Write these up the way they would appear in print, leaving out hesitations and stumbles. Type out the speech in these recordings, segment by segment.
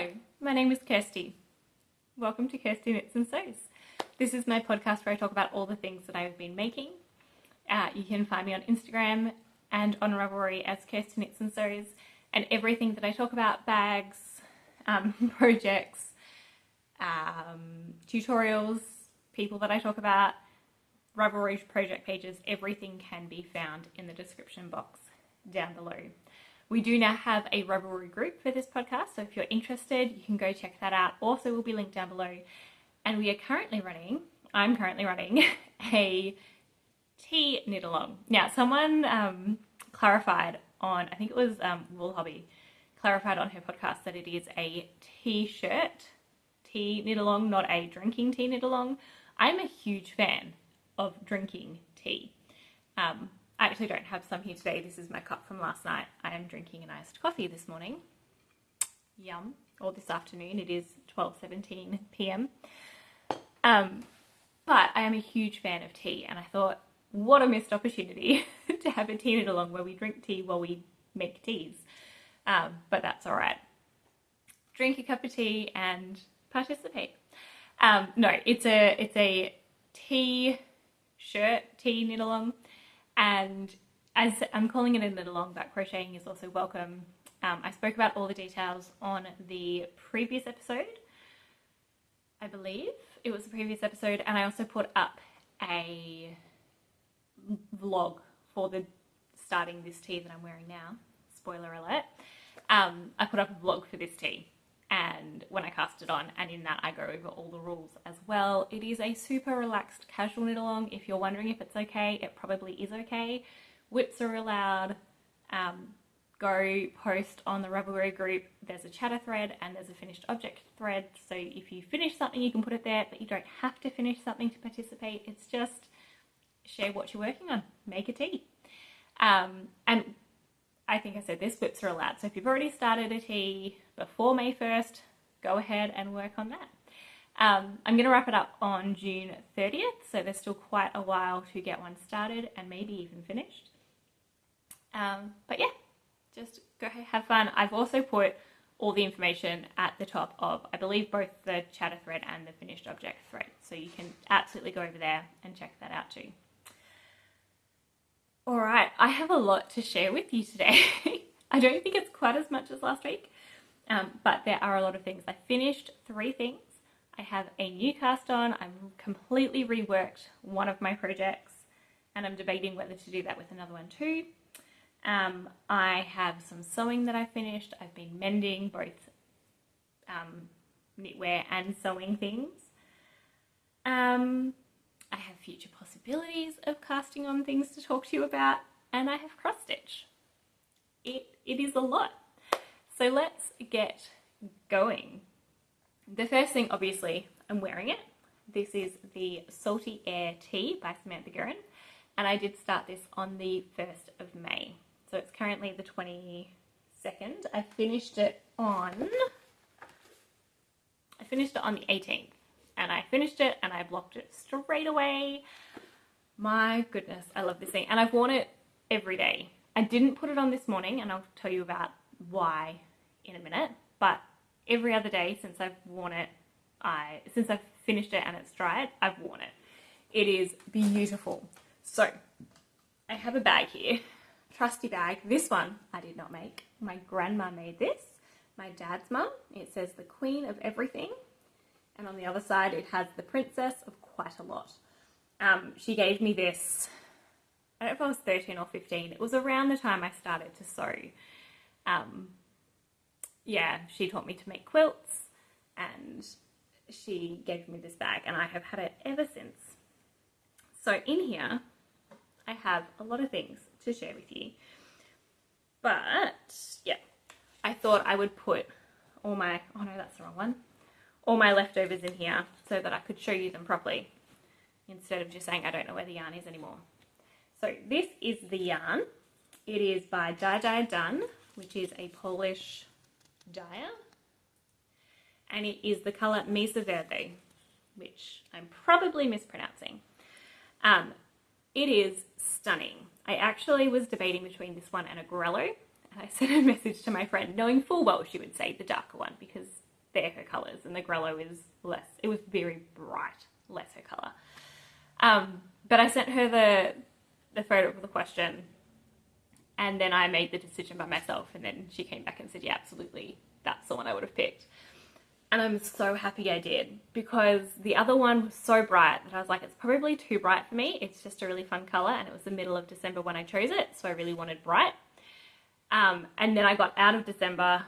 Hello, my name is Kirsty. Welcome to Kirsty Knits and Sews. This is my podcast where I talk about all the things that I've been making. You can find me on Instagram and on Ravelry as Kirsty Knits and Sews, and everything that I talk about, bags, projects, tutorials, people that I talk about, Ravelry project pages, everything can be found in the description box down below. We do now have a Ravelry group for this podcast, so if you're interested, you can go check that out. Also will be linked down below. And I'm currently running a tea knit along. Now, someone clarified on, I think it was WolHobby, clarified on her podcast that it is a t-shirt tea knit along, not a drinking tea knit along. I'm a huge fan of drinking tea. I actually don't have some here today. This is my cup from last night. I am drinking an iced coffee this morning. Yum. Or this afternoon. It is 12:17 p.m. But I am a huge fan of tea, and I thought, what a missed opportunity to have a tea knit along where we drink tea while we make teas. But that's all right. Drink a cup of tea and participate. No, it's a t-shirt, tea knit along. And as I'm calling it a knit along, but crocheting is also welcome. I spoke about all the details on the previous episode. I believe it was the previous episode, and I also put up a vlog for the starting this tea that I'm wearing now. Spoiler alert. I put up a vlog for this tea, and when I cast it on, and in that I go over all the rules as well. It is a super relaxed casual knit along. If you're wondering if it's okay, it probably is okay. Whips are allowed. Go post on the Ravelry group. There's a chatter thread and there's a finished object thread. So if you finish something, you can put it there, but you don't have to finish something to participate. It's just share what you're working on. Make a tea. And I think I said this, whips are allowed. So if you've already started a tea before May 1st, go ahead and work on that. I'm going to wrap it up on June 30th, so there's still quite a while to get one started and maybe even finished. But yeah, just go have fun. I've also put all the information at the top of, I believe, both the chatter thread and the finished object thread, so you can absolutely go over there and check that out too. All right, I have a lot to share with you today. I don't think it's quite as much as last week, but there are a lot of things. I finished 3 things. I have a new cast on. I've completely reworked one of my projects, and I'm debating whether to do that with another one too. I have some sewing that I finished. I've been mending both knitwear and sewing things. I have future possibilities of casting on things to talk to you about, and I have cross stitch. It is a lot. So let's get going. The first thing, obviously, I'm wearing it. This is the Salty Air Tea by Samantha Guerin, and I did start this on the 1st of May. So it's currently the 22nd. I finished it on the 18th. And I finished it and I blocked it straight away. My goodness, I love this thing. And I've worn it every day. I didn't put it on this morning, and I'll tell you about why in a minute. But every other day since I've worn it, since I've finished it and it's dried, I've worn it. It is beautiful. So I have a bag here, trusty bag. This one I did not make. My grandma made this. My dad's mum. It says the Queen of Everything. And on the other side, it has the Princess of Quite a Lot. She gave me this, I don't know if I was 13 or 15. It was around the time I started to sew. Yeah, she taught me to make quilts, and she gave me this bag, and I have had it ever since. So in here, I have a lot of things to share with you. But, yeah, I thought I would put all my, oh no, that's the wrong one. All my leftovers in here so that I could show you them properly instead of just saying I don't know where the yarn is anymore. So this is the yarn. It is by Done, which is a Polish dyer, and it is the colour Misa Verde, which I'm probably mispronouncing. It is stunning. I actually was debating between this one and a Grello, and I sent a message to my friend knowing full well she would say the darker one because they're her colours, and the Grello is less. It was very bright, less her colour. But I sent her the photo of the question, and then I made the decision by myself, and then she came back and said, yeah, absolutely, that's the one I would have picked. And I'm so happy I did, because the other one was so bright that I was like, it's probably too bright for me. It's just a really fun colour, and it was the middle of December when I chose it, so I really wanted bright. And then I got out of December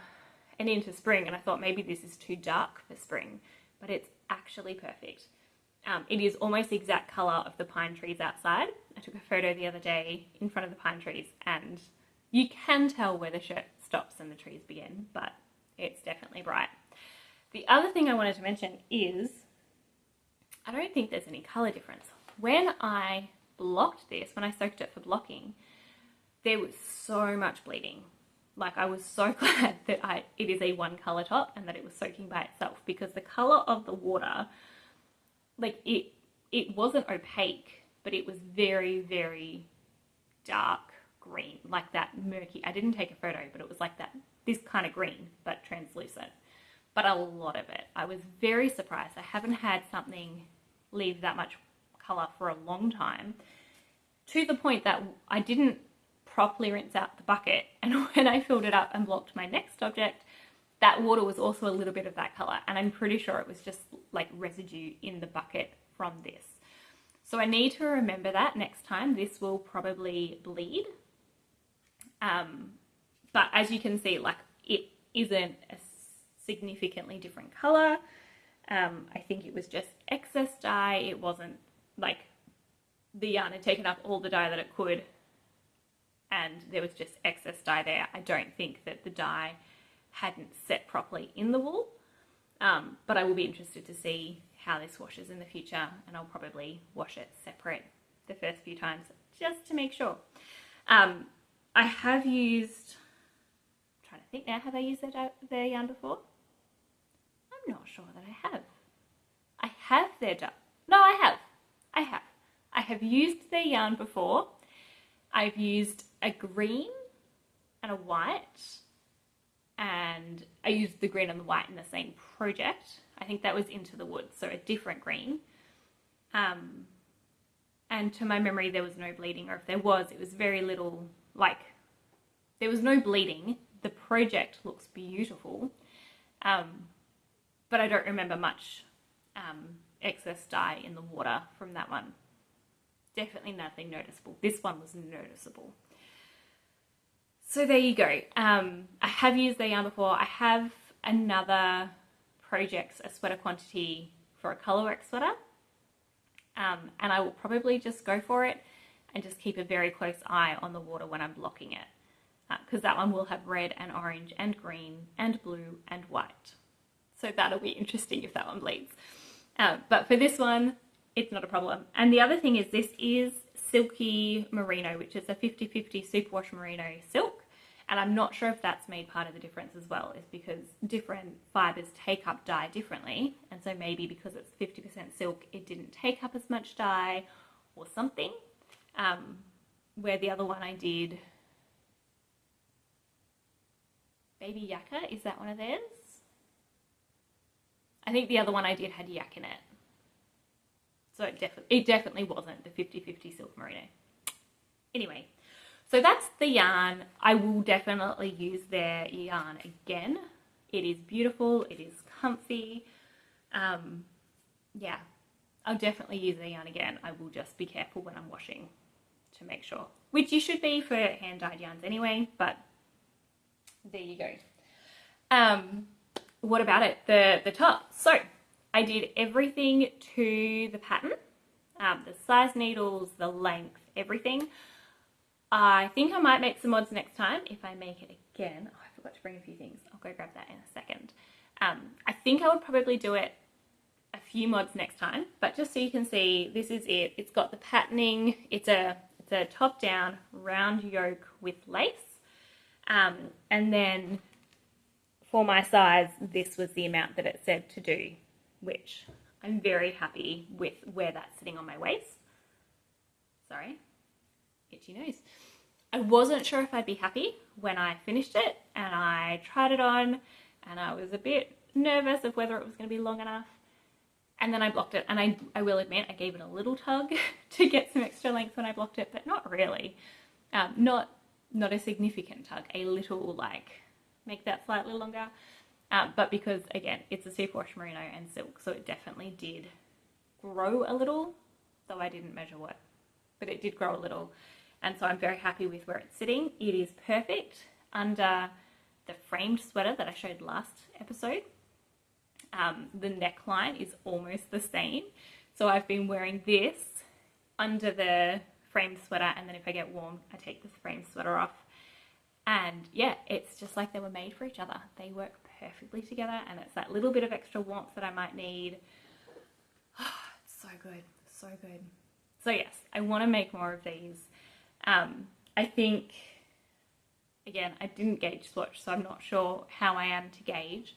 and into spring, and I thought maybe this is too dark for spring, but it's actually perfect. It is almost the exact colour of the pine trees outside. I took a photo the other day in front of the pine trees, and you can tell where the shirt stops and the trees begin, but it's definitely bright. The other thing I wanted to mention is, I don't think there's any colour difference. When I blocked this, when I soaked it for blocking, there was so much bleeding. Like, I was so glad that it is a one colour top and that it was soaking by itself, because the colour of the water, like it wasn't opaque, but it was very, very dark green, like that murky. I didn't take a photo, but it was like that, this kind of green, but translucent, but a lot of it. I was very surprised. I haven't had something leave that much colour for a long time, to the point that I didn't properly rinse out the bucket, and when I filled it up and blocked my next object, that water was also a little bit of that colour, and I'm pretty sure it was just like residue in the bucket from this. So I need to remember that next time. This will probably bleed. But as you can see, like, it isn't a significantly different colour. I think it was just excess dye. It wasn't like the yarn had taken up all the dye that it could, and there was just excess dye there. I don't think that the dye hadn't set properly in the wool, but I will be interested to see how this washes in the future, and I'll probably wash it separate the first few times just to make sure. I have used, I'm trying to think now, have I used their yarn before? I'm not sure that I have. I have their dye. No, I have used their yarn before. I've used a green and a white, and I used the green and the white in the same project. I think that was Into the Woods, so a different green. And to my memory, there was no bleeding, or if there was, it was very little, like, there was no bleeding. The project looks beautiful, but I don't remember much excess dye in the water from that one. Definitely nothing noticeable. This one was noticeable. So there you go. I have used their yarn before. I have another project, a sweater quantity for a colourwork sweater, and I will probably just go for it and just keep a very close eye on the water when I'm blocking it, because that one will have red and orange and green and blue and white. So that'll be interesting if that one bleeds. But for this one, it's not a problem. And the other thing is, this is silky merino, which is a 50-50 superwash merino silk. And I'm not sure if that's made part of the difference as well, is because different fibres take up dye differently. And so maybe because it's 50% silk, it didn't take up as much dye or something. Where the other one I did, Baby Yakka, is that one of theirs? I think the other one I did had yak in it. So it definitely wasn't the 50-50 silk merino. Anyway, so that's the yarn. I will definitely use their yarn again. It is beautiful. It is comfy. Yeah, I'll definitely use their yarn again. I will just be careful when I'm washing to make sure, which you should be for hand-dyed yarns anyway, but there you go. What about it? The top. So I did everything to the pattern, the size needles, the length, everything. I think I might make some mods next time if I make it again. Oh, I forgot to bring a few things. I'll go grab that in a second. I think I would probably do it a few mods next time, but just so you can see, this is it. It's got the patterning. It's a top-down round yoke with lace, and then for my size, this was the amount that it said to do, which I'm very happy with where that's sitting on my waist. Sorry, itchy nose. I wasn't sure if I'd be happy when I finished it, and I tried it on, and I was a bit nervous of whether it was going to be long enough. And then I blocked it, and I will admit I gave it a little tug to get some extra length when I blocked it, but not really. Not a significant tug, a little, like, make that slightly longer. But because, again, it's a superwash merino and silk, so it definitely did grow a little, though I didn't measure what, but it did grow a little. And so I'm very happy with where it's sitting. It is perfect under the framed sweater that I showed last episode. The neckline is almost the same. So I've been wearing this under the framed sweater, and then if I get warm, I take the framed sweater off. And yeah, it's just like they were made for each other. They work perfectly together, and it's that little bit of extra warmth that I might need. Oh, it's so good, so good. So yes, I want to make more of these. I think, again, I didn't gauge swatch, so I'm not sure how I am to gauge.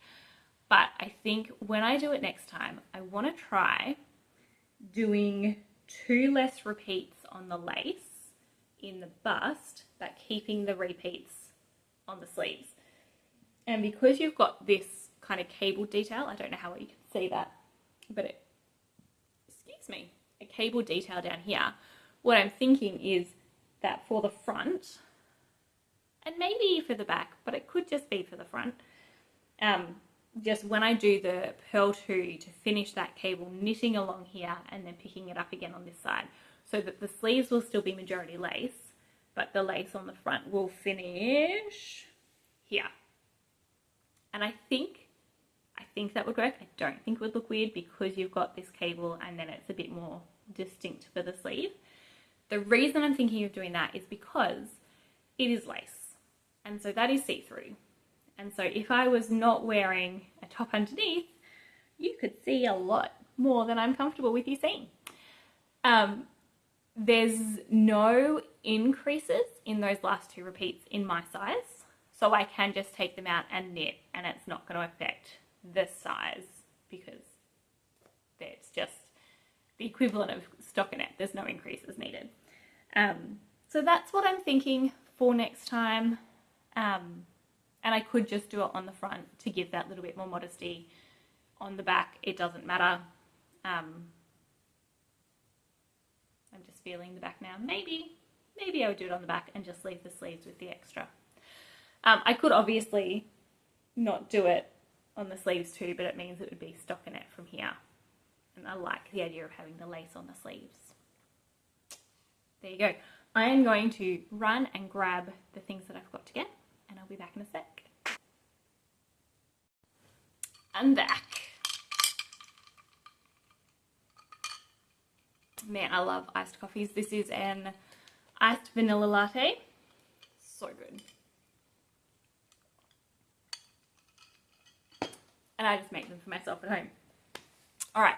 But I think when I do it next time, I want to try doing 2 less repeats on the lace in the bust, but keeping the repeats on the sleeves. And because you've got this kind of cable detail, I don't know how well you can see that, but excuse me, a cable detail down here, what I'm thinking is that for the front, and maybe for the back, but it could just be for the front, just when I do the purl 2 to finish that cable, knitting along here and then picking it up again on this side, so that the sleeves will still be majority lace, but the lace on the front will finish here. And I think that would work. I don't think it would look weird because you've got this cable and then it's a bit more distinct for the sleeve. The reason I'm thinking of doing that is because it is lace, and so that is see-through. And so if I was not wearing a top underneath, you could see a lot more than I'm comfortable with you seeing. There's no increases in those last 2 repeats in my size, so I can just take them out and knit, and it's not going to affect the size because it's just the equivalent of stockinette. There's no increases needed. So that's what I'm thinking for next time. And I could just do it on the front to give that little bit more modesty. On the back, it doesn't matter. I'm just feeling the back now. Maybe I would do it on the back and just leave the sleeves with the extra. I could obviously not do it on the sleeves too, but it means it would be stockinette from here. And I like the idea of having the lace on the sleeves. There you go. I am going to run and grab the things that I've got to get, and I'll be back in a sec. I'm back. Man, I love iced coffees. This is an iced vanilla latte. So good. And I just make them for myself at home. All right.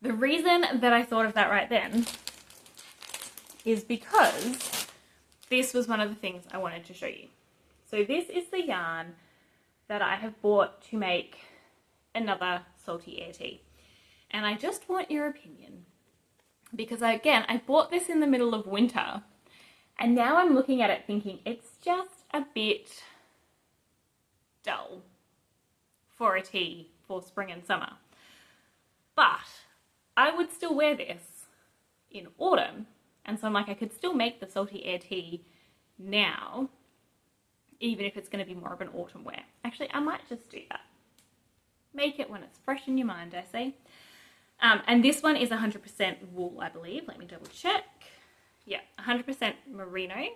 The reason that I thought of that right then is because this was one of the things I wanted to show you. So this is the yarn that I have bought to make another salty air tea. And I just want your opinion because I bought this in the middle of winter, and now I'm looking at it thinking it's just a bit dull for a tea for spring and summer. But I would still wear this in autumn, and so I'm like, I could still make the salty air tea now, even if it's going to be more of an autumn wear. Actually, I might just do that. Make it when it's fresh in your mind, I say. And this one is 100% wool, I believe. Let me double check. Yeah, 100% merino.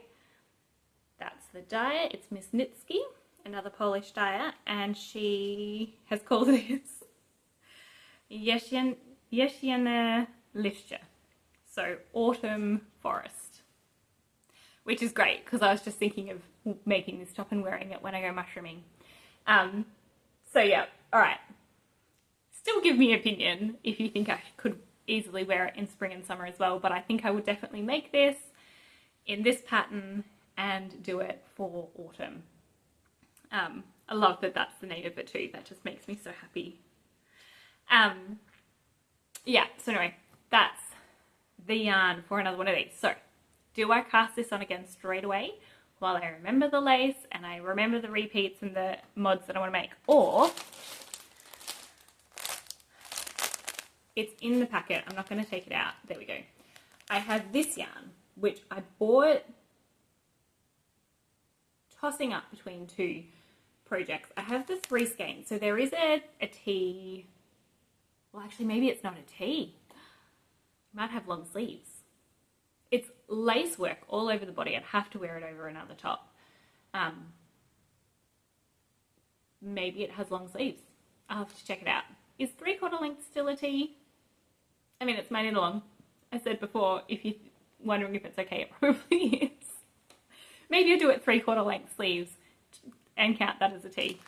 That's the dyer. It's Miss Nitsky, another Polish dyer, and she has called it Jesienna Liście. So autumn forest, which is great because I was just thinking of making this top and wearing it when I go mushrooming. So yeah, all right. Still give me an opinion if you think I could easily wear it in spring and summer as well, but I think I would definitely make this in this pattern and do it for autumn. I love that that's the name of it too. That just makes me so happy. Yeah, so anyway, that's the yarn for another one of these. So do I cast this on again straight away while I remember the lace and I remember the repeats and the mods that I want to make, or it's in the packet. I'm not going to take it out. There we go. I have this yarn, which I bought tossing up between two projects. I have the 3 skeins. So there is a tee. Well, actually, maybe it's not a tee. It might have long sleeves. It's lace work all over the body. I'd have to wear it over another top. Maybe it has long sleeves. I'll have to check it out. Is 3/4 length still a tee? I mean, it's my knit along. I said before, if you're wondering if it's okay, it probably is. Maybe I'll do it 3/4 length sleeves and count that as a tee.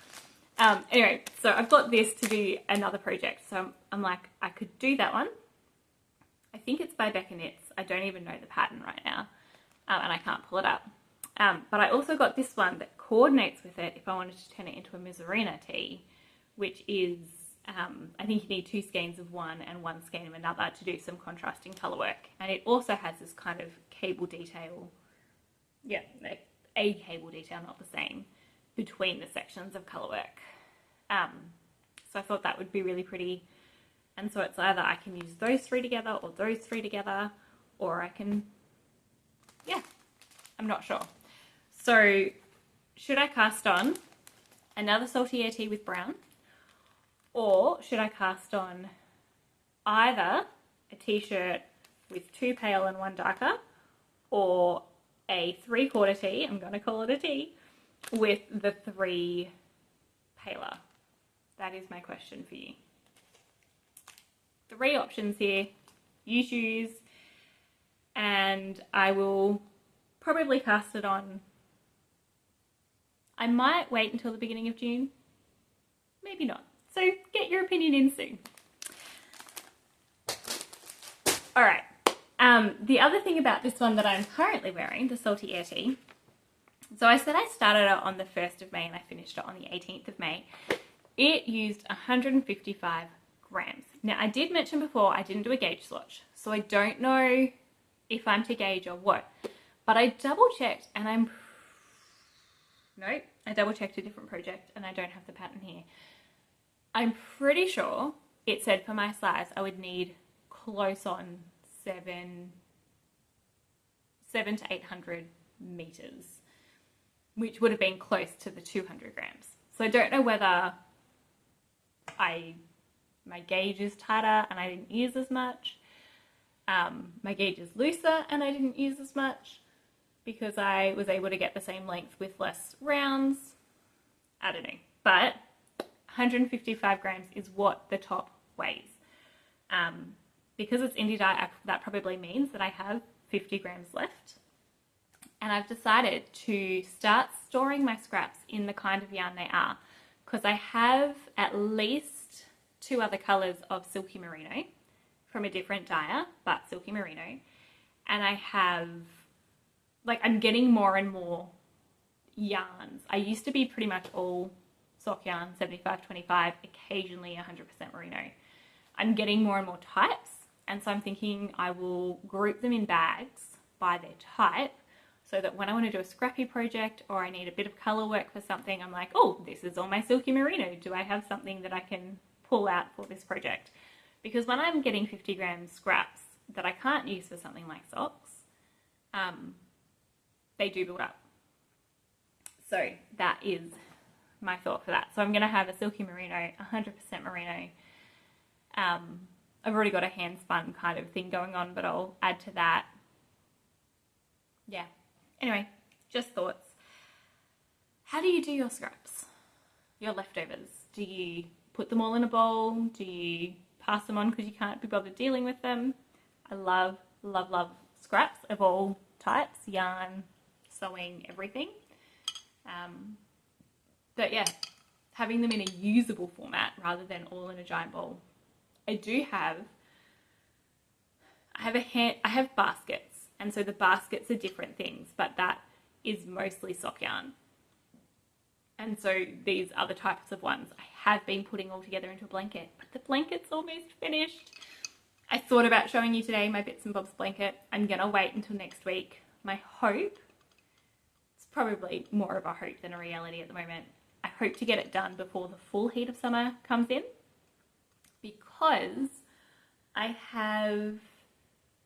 Anyway, so I've got this to do another project. So I'm like, I could do that one. I think it's by Becca Knits. I don't even know the pattern right now, and I can't pull it up. But I also got this one that coordinates with it if I wanted to turn it into a Miserina tee, which is, I think you need 2 skeins of one and 1 skein of another to do some contrasting colour work. And it also has this kind of cable detail, yeah, a cable detail, not the same, between the sections of colour work. So I thought that would be really pretty. And so it's either I can use those 3 together or those 3 together, or I can, yeah, I'm not sure. So should I cast on another salty air tee with brown, or should I cast on either a t-shirt with 2 pale and 1 darker, or a 3/4 tee, I'm going to call it a tee, with the 3 paler? That is my question for you. 3 options here, you choose, and I will probably cast it on. I might wait until the beginning of June, maybe not. So get your opinion in soon. All right, the other thing about this one that I'm currently wearing, the Salty Air Tee, so I said I started it on the 1st of May and I finished it on the 18th of May. It used 155 grams. Now I did mention before I didn't do a gauge swatch, so I don't know if I'm to gauge or what, but I double checked and nope, I double checked a different project and I don't have the pattern here. I'm pretty sure it said for my size I would need close on 700 to 800 meters, which would have been close to the 200 grams. So I don't know whether my gauge is tighter and I didn't use as much. My gauge is looser and I didn't use as much because I was able to get the same length with less rounds. I don't know, but 155 grams is what the top weighs. Because it's indie dye, that probably means that I have 50 grams left. And I've decided to start storing my scraps in the kind of yarn they are, because I have at least 2 other colours of Silky Merino from a different dyer, but Silky Merino. And I have, like, I'm getting more and more yarns. I used to be pretty much all sock yarn, 75-25, occasionally 100% merino. I'm getting more and more types, and so I'm thinking I will group them in bags by their type, so that when I want to do a scrappy project or I need a bit of colour work for something, I'm like, oh, this is all my Silky Merino. Do I have something that I can pull out for this project? Because when I'm getting 50 gram scraps that I can't use for something like socks, they do build up. So that is my thought for that. So I'm going to have a Silky Merino, 100% merino. I've already got a hand spun kind of thing going on, but I'll add to that. Yeah. Anyway, just thoughts. How do you do your scraps? Your leftovers? Do you put them all in a bowl? Do you pass them on because you can't be bothered dealing with them? I love, love, love scraps of all types, yarn, sewing, everything. But yeah, having them in a usable format rather than all in a giant bowl. I have baskets, and so the baskets are different things, but that is mostly sock yarn. And so these other types of ones I have been putting all together into a blanket, but the blanket's almost finished. I thought about showing you today my Bits and Bobs blanket. I'm gonna wait until next week. My hope, it's probably more of a hope than a reality at the moment, I hope to get it done before the full heat of summer comes in, because I have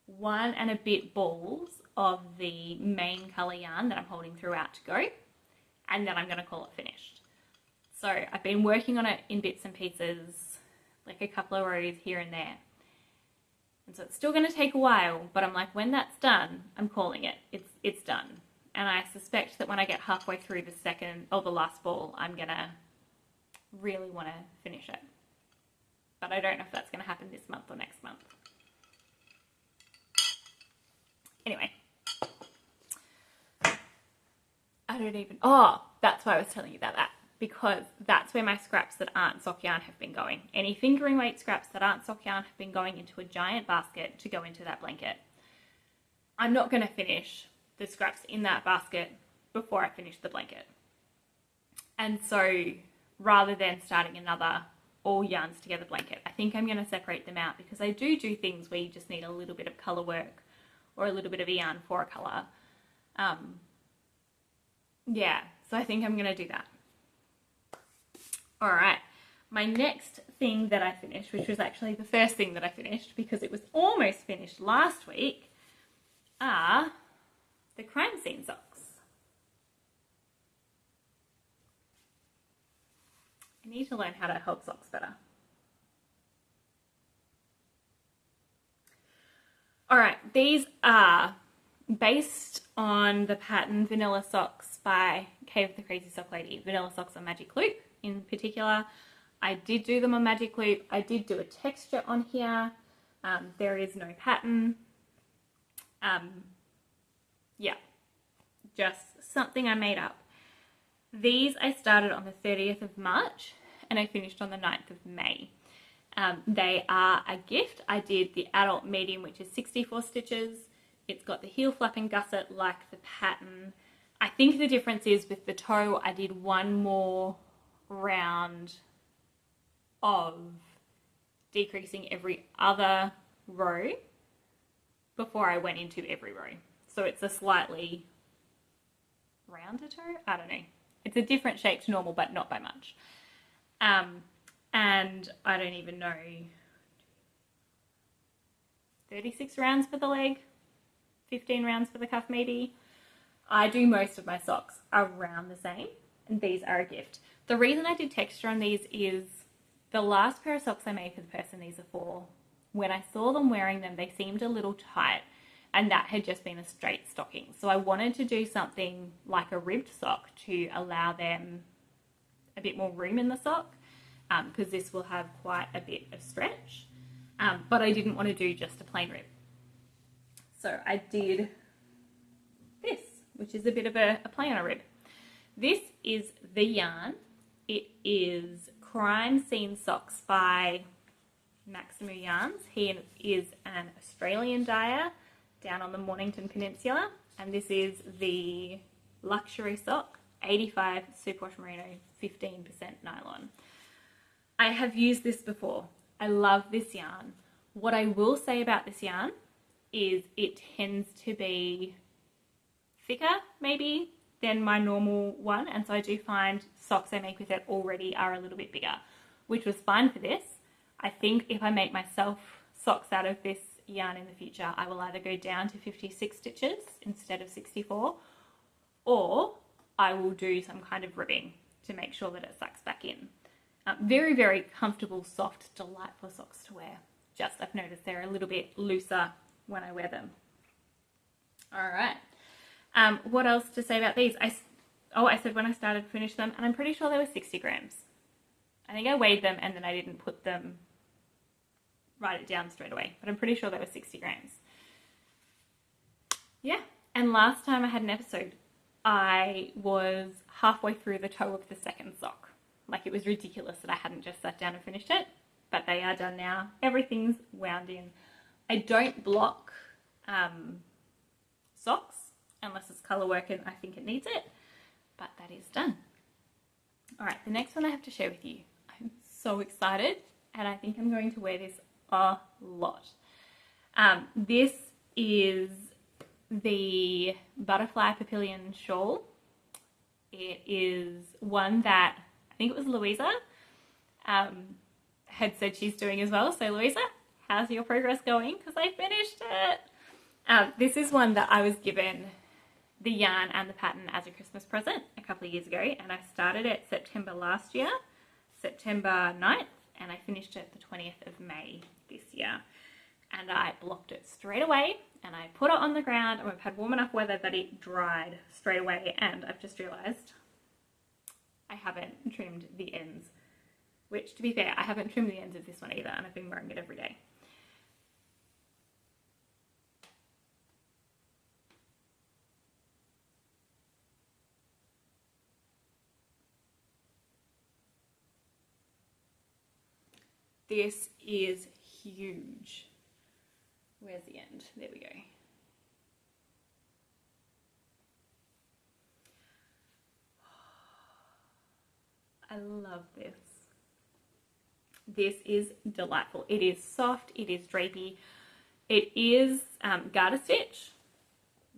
1 and a bit balls of the main colour yarn that I'm holding throughout to go, and then I'm going to call it finished. So I've been working on it in bits and pieces, like a couple of rows here and there. And so it's still going to take a while, but I'm like, when that's done, I'm calling it. It's done. And I suspect that when I get halfway through the second or the last ball, I'm going to really want to finish it. But I don't know if that's going to happen this month or next month. Anyway. I don't even... Oh, that's why I was telling you about that. Because that's where my scraps that aren't sock yarn have been going. Any fingering weight scraps that aren't sock yarn have been going into a giant basket to go into that blanket. I'm not going to finish the scraps in that basket before I finish the blanket. And so rather than starting another all yarns together blanket, I think I'm going to separate them out, because I do things where you just need a little bit of colour work or a little bit of yarn for a colour. Yeah, so I think I'm going to do that. All right, my next thing that I finished, which was actually the first thing that I finished because it was almost finished last week, are the crime scene socks. I need to learn how to hold socks better. All right, these are based on the pattern Vanilla Socks by Cave of the Crazy Sock Lady. Vanilla Socks on Magic Loop in particular. I did do them on Magic Loop. I did do a texture on here. There is no pattern. Yeah, just something I made up. These I started on the 30th of March and I finished on the 9th of May. They are a gift. I did the adult medium, which is 64 stitches. It's got the heel flap and gusset like the pattern. I think the difference is with the toe, I did one more round of decreasing every other row before I went into every row. So it's a slightly rounder toe. I don't know. It's a different shape to normal, but not by much. And I don't even know, 36 rounds for the leg, 15 rounds for the cuff maybe. I do most of my socks around the same, and these are a gift. The reason I did texture on these is the last pair of socks I made for the person these are for, when I saw them wearing them, they seemed a little tight, and that had just been a straight stocking. So I wanted to do something like a ribbed sock to allow them a bit more room in the sock, because this will have quite a bit of stretch, but I didn't want to do just a plain rib. So I did this, which is a bit of a plainer rib. This is the yarn. It is Crime Scene Socks by Maximu Yarns. He is an Australian dyer down on the Mornington Peninsula, and this is the luxury sock, 85 superwash merino, 15% nylon. I have used this before. I love this yarn. What I will say about this yarn is it tends to be thicker maybe than my normal one, and so I do find socks I make with it already are a little bit bigger, which was fine for this. I think if I make myself socks out of this yarn in the future, I will either go down to 56 stitches instead of 64, or I will do some kind of ribbing to make sure that it sucks back in. Very, very comfortable, soft, delightful socks to wear. Just I've noticed they're a little bit looser when I wear them. All right. What else to say about these? I said when I started to finish them, and I'm pretty sure they were 60 grams. I think I weighed them and then I didn't write it down straight away, but I'm pretty sure they were 60 grams. Yeah, and last time I had an episode, I was halfway through the toe of the second sock. Like, it was ridiculous that I hadn't just sat down and finished it, but they are done now. Everything's wound in. I don't block socks unless it's colour work and I think it needs it, but that is done. All right, the next one I have to share with you. I'm so excited, and I think I'm going to wear this a lot. This is the Butterfly Papillion shawl. It is one that I think it was Louisa had said she's doing as well. So Louisa, how's your progress going? Because I finished it. This is one that I was given the yarn and the pattern as a Christmas present a couple of years ago, and I started it September last year, September 9th, and I finished it the 20th of May this year. And I blocked it straight away, and I put it on the ground, and we've had warm enough weather that it dried straight away, and I've just realised I haven't trimmed the ends, which, to be fair, I haven't trimmed the ends of this one either, and I've been wearing it every day. This is huge. Where's the end? There we go. I love this. This is delightful. It is soft, it is drapey. It is garter stitch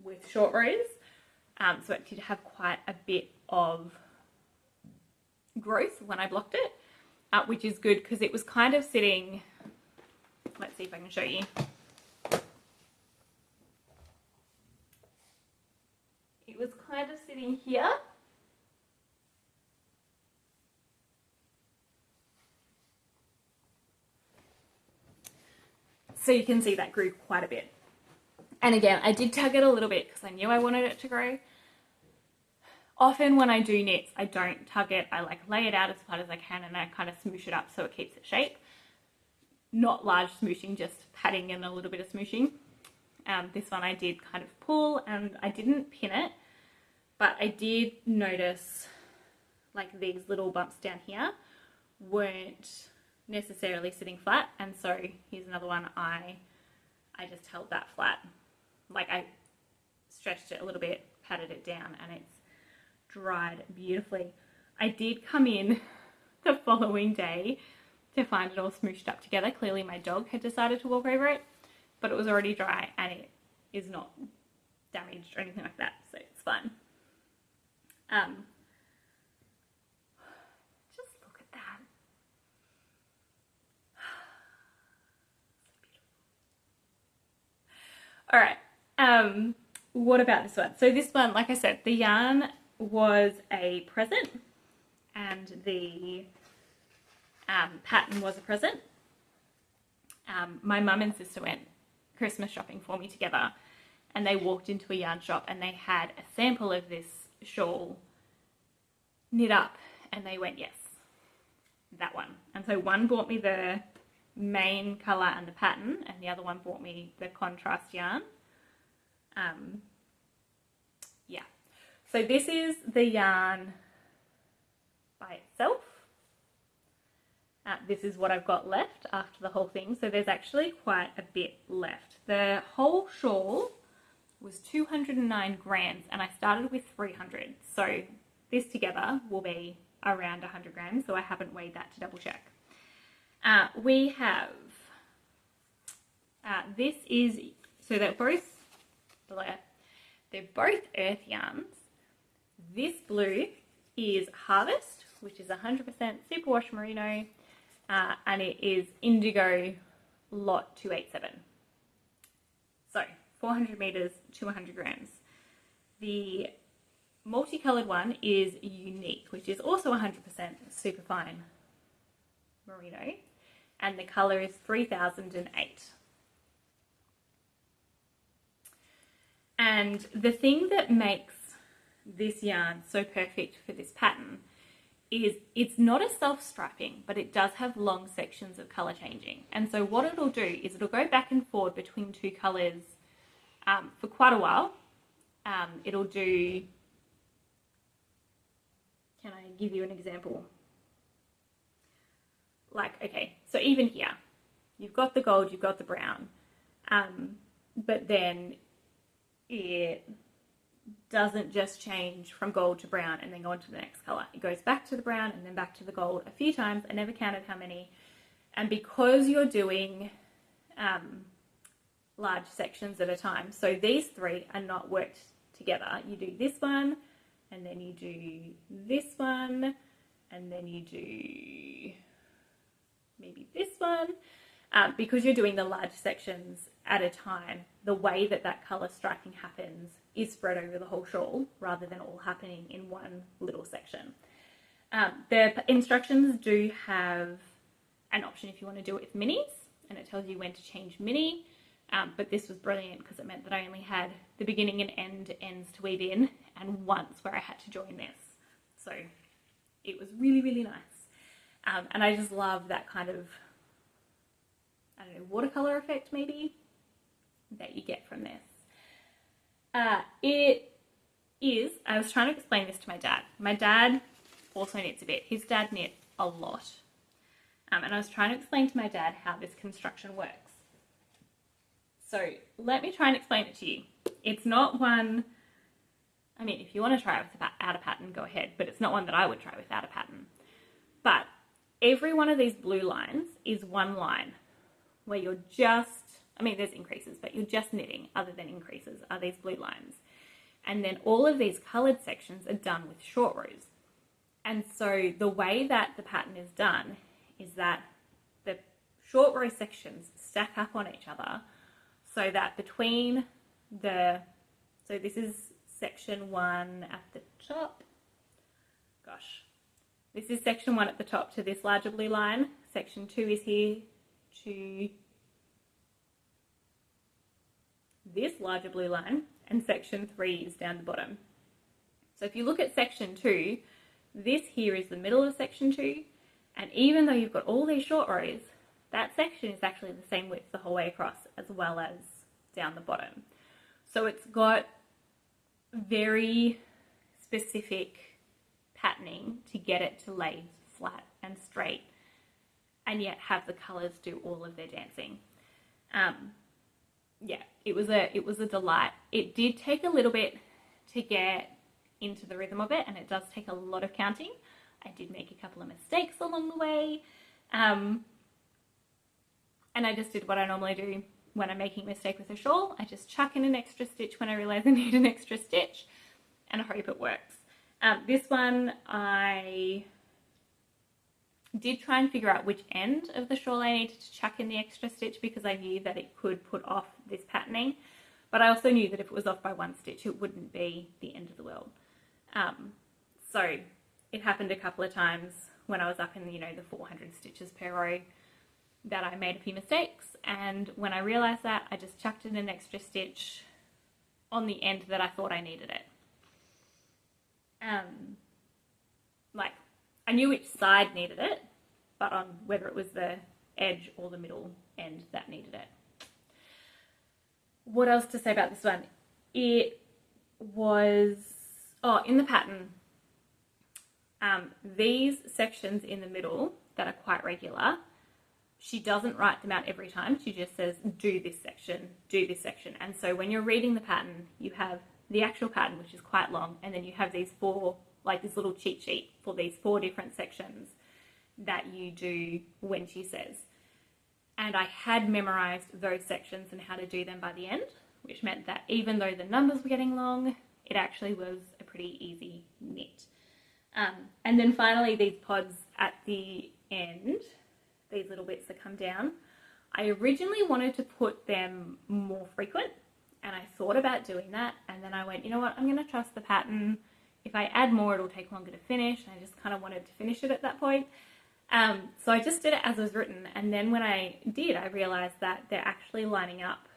with short rows. So it did have quite a bit of growth when I blocked it, which is good because it was kind of sitting, let's see if I can show you. It was kind of sitting here. So you can see that grew quite a bit. And again, I did tug it a little bit because I knew I wanted it to grow. Often when I do knits, I don't tug it. I like lay it out as flat as I can and I kind of smoosh it up so it keeps its shape. Not large smooshing, just patting and a little bit of smooshing. This one I did kind of pull and I didn't pin it, but I did notice like these little bumps down here weren't necessarily sitting flat, and so here's another one. I just held that flat, like I stretched it a little bit, patted it down, and it's dried beautifully. I did come in the following day to find it all smooshed up together. Clearly my dog had decided to walk over it, but it was already dry and it is not damaged or anything like that, so it's fine. Just look at that. So beautiful. All right, what about this one? So this one, like I said, the yarn was a present and the pattern was a present. My mum and sister went Christmas shopping for me together, and they walked into a yarn shop and they had a sample of this shawl knit up, and they went, yes, that one. And so one bought me the main colour and the pattern, and the other one bought me the contrast yarn. Yeah, so this is the yarn by itself. This is what I've got left after the whole thing. So there's actually quite a bit left. The whole shawl was 209 grams and I started with 300. So this together will be around 100 grams. So I haven't weighed that to double check. We have, this is, so they're both earth yarns. This blue is Harvest, which is 100% superwash merino. And it is Indigo Lot 287. So 400 meters to 100 grams. The multicolored one is Unique, which is also 100% superfine merino, and the color is 3008. And the thing that makes this yarn so perfect for this pattern is it's not a self-striping, but it does have long sections of colour changing. And so what it'll do is it'll go back and forward between two colours for quite a while. It'll do, can I give you an example? Like, okay, so even here, you've got the gold, you've got the brown, but then it doesn't just change from gold to brown and then go on to the next colour. It goes back to the brown and then back to the gold a few times. I never counted how many. And because you're doing large sections at a time, so these three are not worked together. You do this one, and then you do this one, and then you do maybe this one. because you're doing the large sections at a time, the way that that colour striking happens is spread over the whole shawl rather than all happening in one little section. The instructions do have an option if you want to do it with minis, and it tells you when to change mini, but this was brilliant because it meant that I only had the beginning and end ends to weave in and once where I had to join this. So it was really, really nice. And I just love that kind of, I don't know, watercolor effect maybe that you get from this. I was trying to explain this to my dad. My dad also knits a bit. His dad knit a lot. And I was trying to explain to my dad how this construction works. So let me try and explain it to you. It's not one, I mean, if you want to try it without a pattern, go ahead, but it's not one that I would try without a pattern. But every one of these blue lines is one line where you're just, I mean, there's increases, but you're just knitting, other than increases, are these blue lines. And then all of these coloured sections are done with short rows. And so the way that the pattern is done is that the short row sections stack up on each other so that between the, so this is section 1 at the top, gosh, this is section 1 at the top to this larger blue line, section 2 is here to this larger blue line, and section 3 is down the bottom. So if you look at section 2, this here is the middle of section 2, and even though you've got all these short rows, that section is actually the same width the whole way across as well as down the bottom. So it's got very specific patterning to get it to lay flat and straight and yet have the colours do all of their dancing. Yeah, it was a delight. It did take a little bit to get into the rhythm of it, and it does take a lot of counting. I did make a couple of mistakes along the way, and I just did what I normally do when I'm making a mistake with a shawl. I just chuck in an extra stitch when I realise I need an extra stitch and I hope it works. This one I did try and figure out which end of the shawl I needed to chuck in the extra stitch because I knew that it could put off this patterning, but I also knew that if it was off by one stitch it wouldn't be the end of the world. So it happened a couple of times when I was up in, you know, the 400 stitches per row that I made a few mistakes, and when I realised that, I just chucked in an extra stitch on the end that I thought I needed it. Like, I knew which side needed it, but on whether it was the edge or the middle end that needed it. What else to say about this one? It was, oh, in the pattern, these sections in the middle that are quite regular, she doesn't write them out every time. She just says, do this section, do this section. And so when you're reading the pattern, you have the actual pattern, which is quite long, and then you have these four, like this little cheat sheet for these 4 different sections that you do when she says. And I had memorized those sections and how to do them by the end, which meant that even though the numbers were getting long, it actually was a pretty easy knit. And then finally, these pods at the end, these little bits that come down, I originally wanted to put them more frequent, and I thought about doing that, and then I went, you know what, I'm going to trust the pattern. If I add more, it'll take longer to finish, and I just kind of wanted to finish it at that point. So I just did it as it was written, and then when I did, I realised that they're actually lining up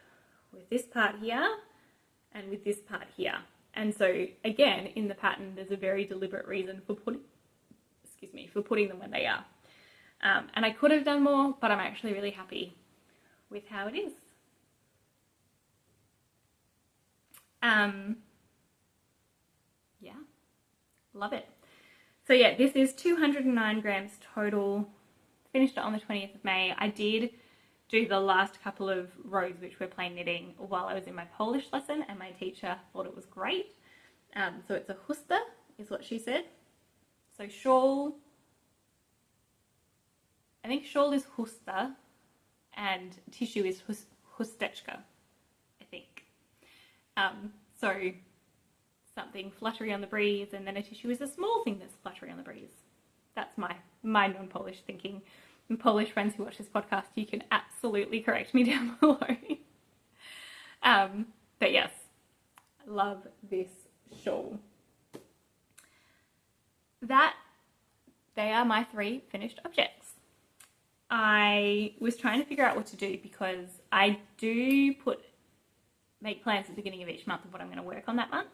with this part here and with this part here. And so again, in the pattern, there's a very deliberate reason for putting them when they are. And I could have done more, but I'm actually really happy with how it is. Yeah, love it. So yeah, this is 209 grams total. Finished it on the 20th of May. I did do the last couple of rows which were plain knitting while I was in my Polish lesson, and my teacher thought it was great. So it's a chusta is what she said. So shawl, I think shawl is chusta and tissue is chusteczka, I think. So something fluttery on the breeze, and then a tissue is a small thing that's fluttery on the breeze. That's my non-Polish thinking. Polish friends who watch this podcast, you can absolutely correct me down below. But yes, I love this shawl. They are my 3 finished objects. I was trying to figure out what to do because I do make plans at the beginning of each month of what I'm going to work on that month.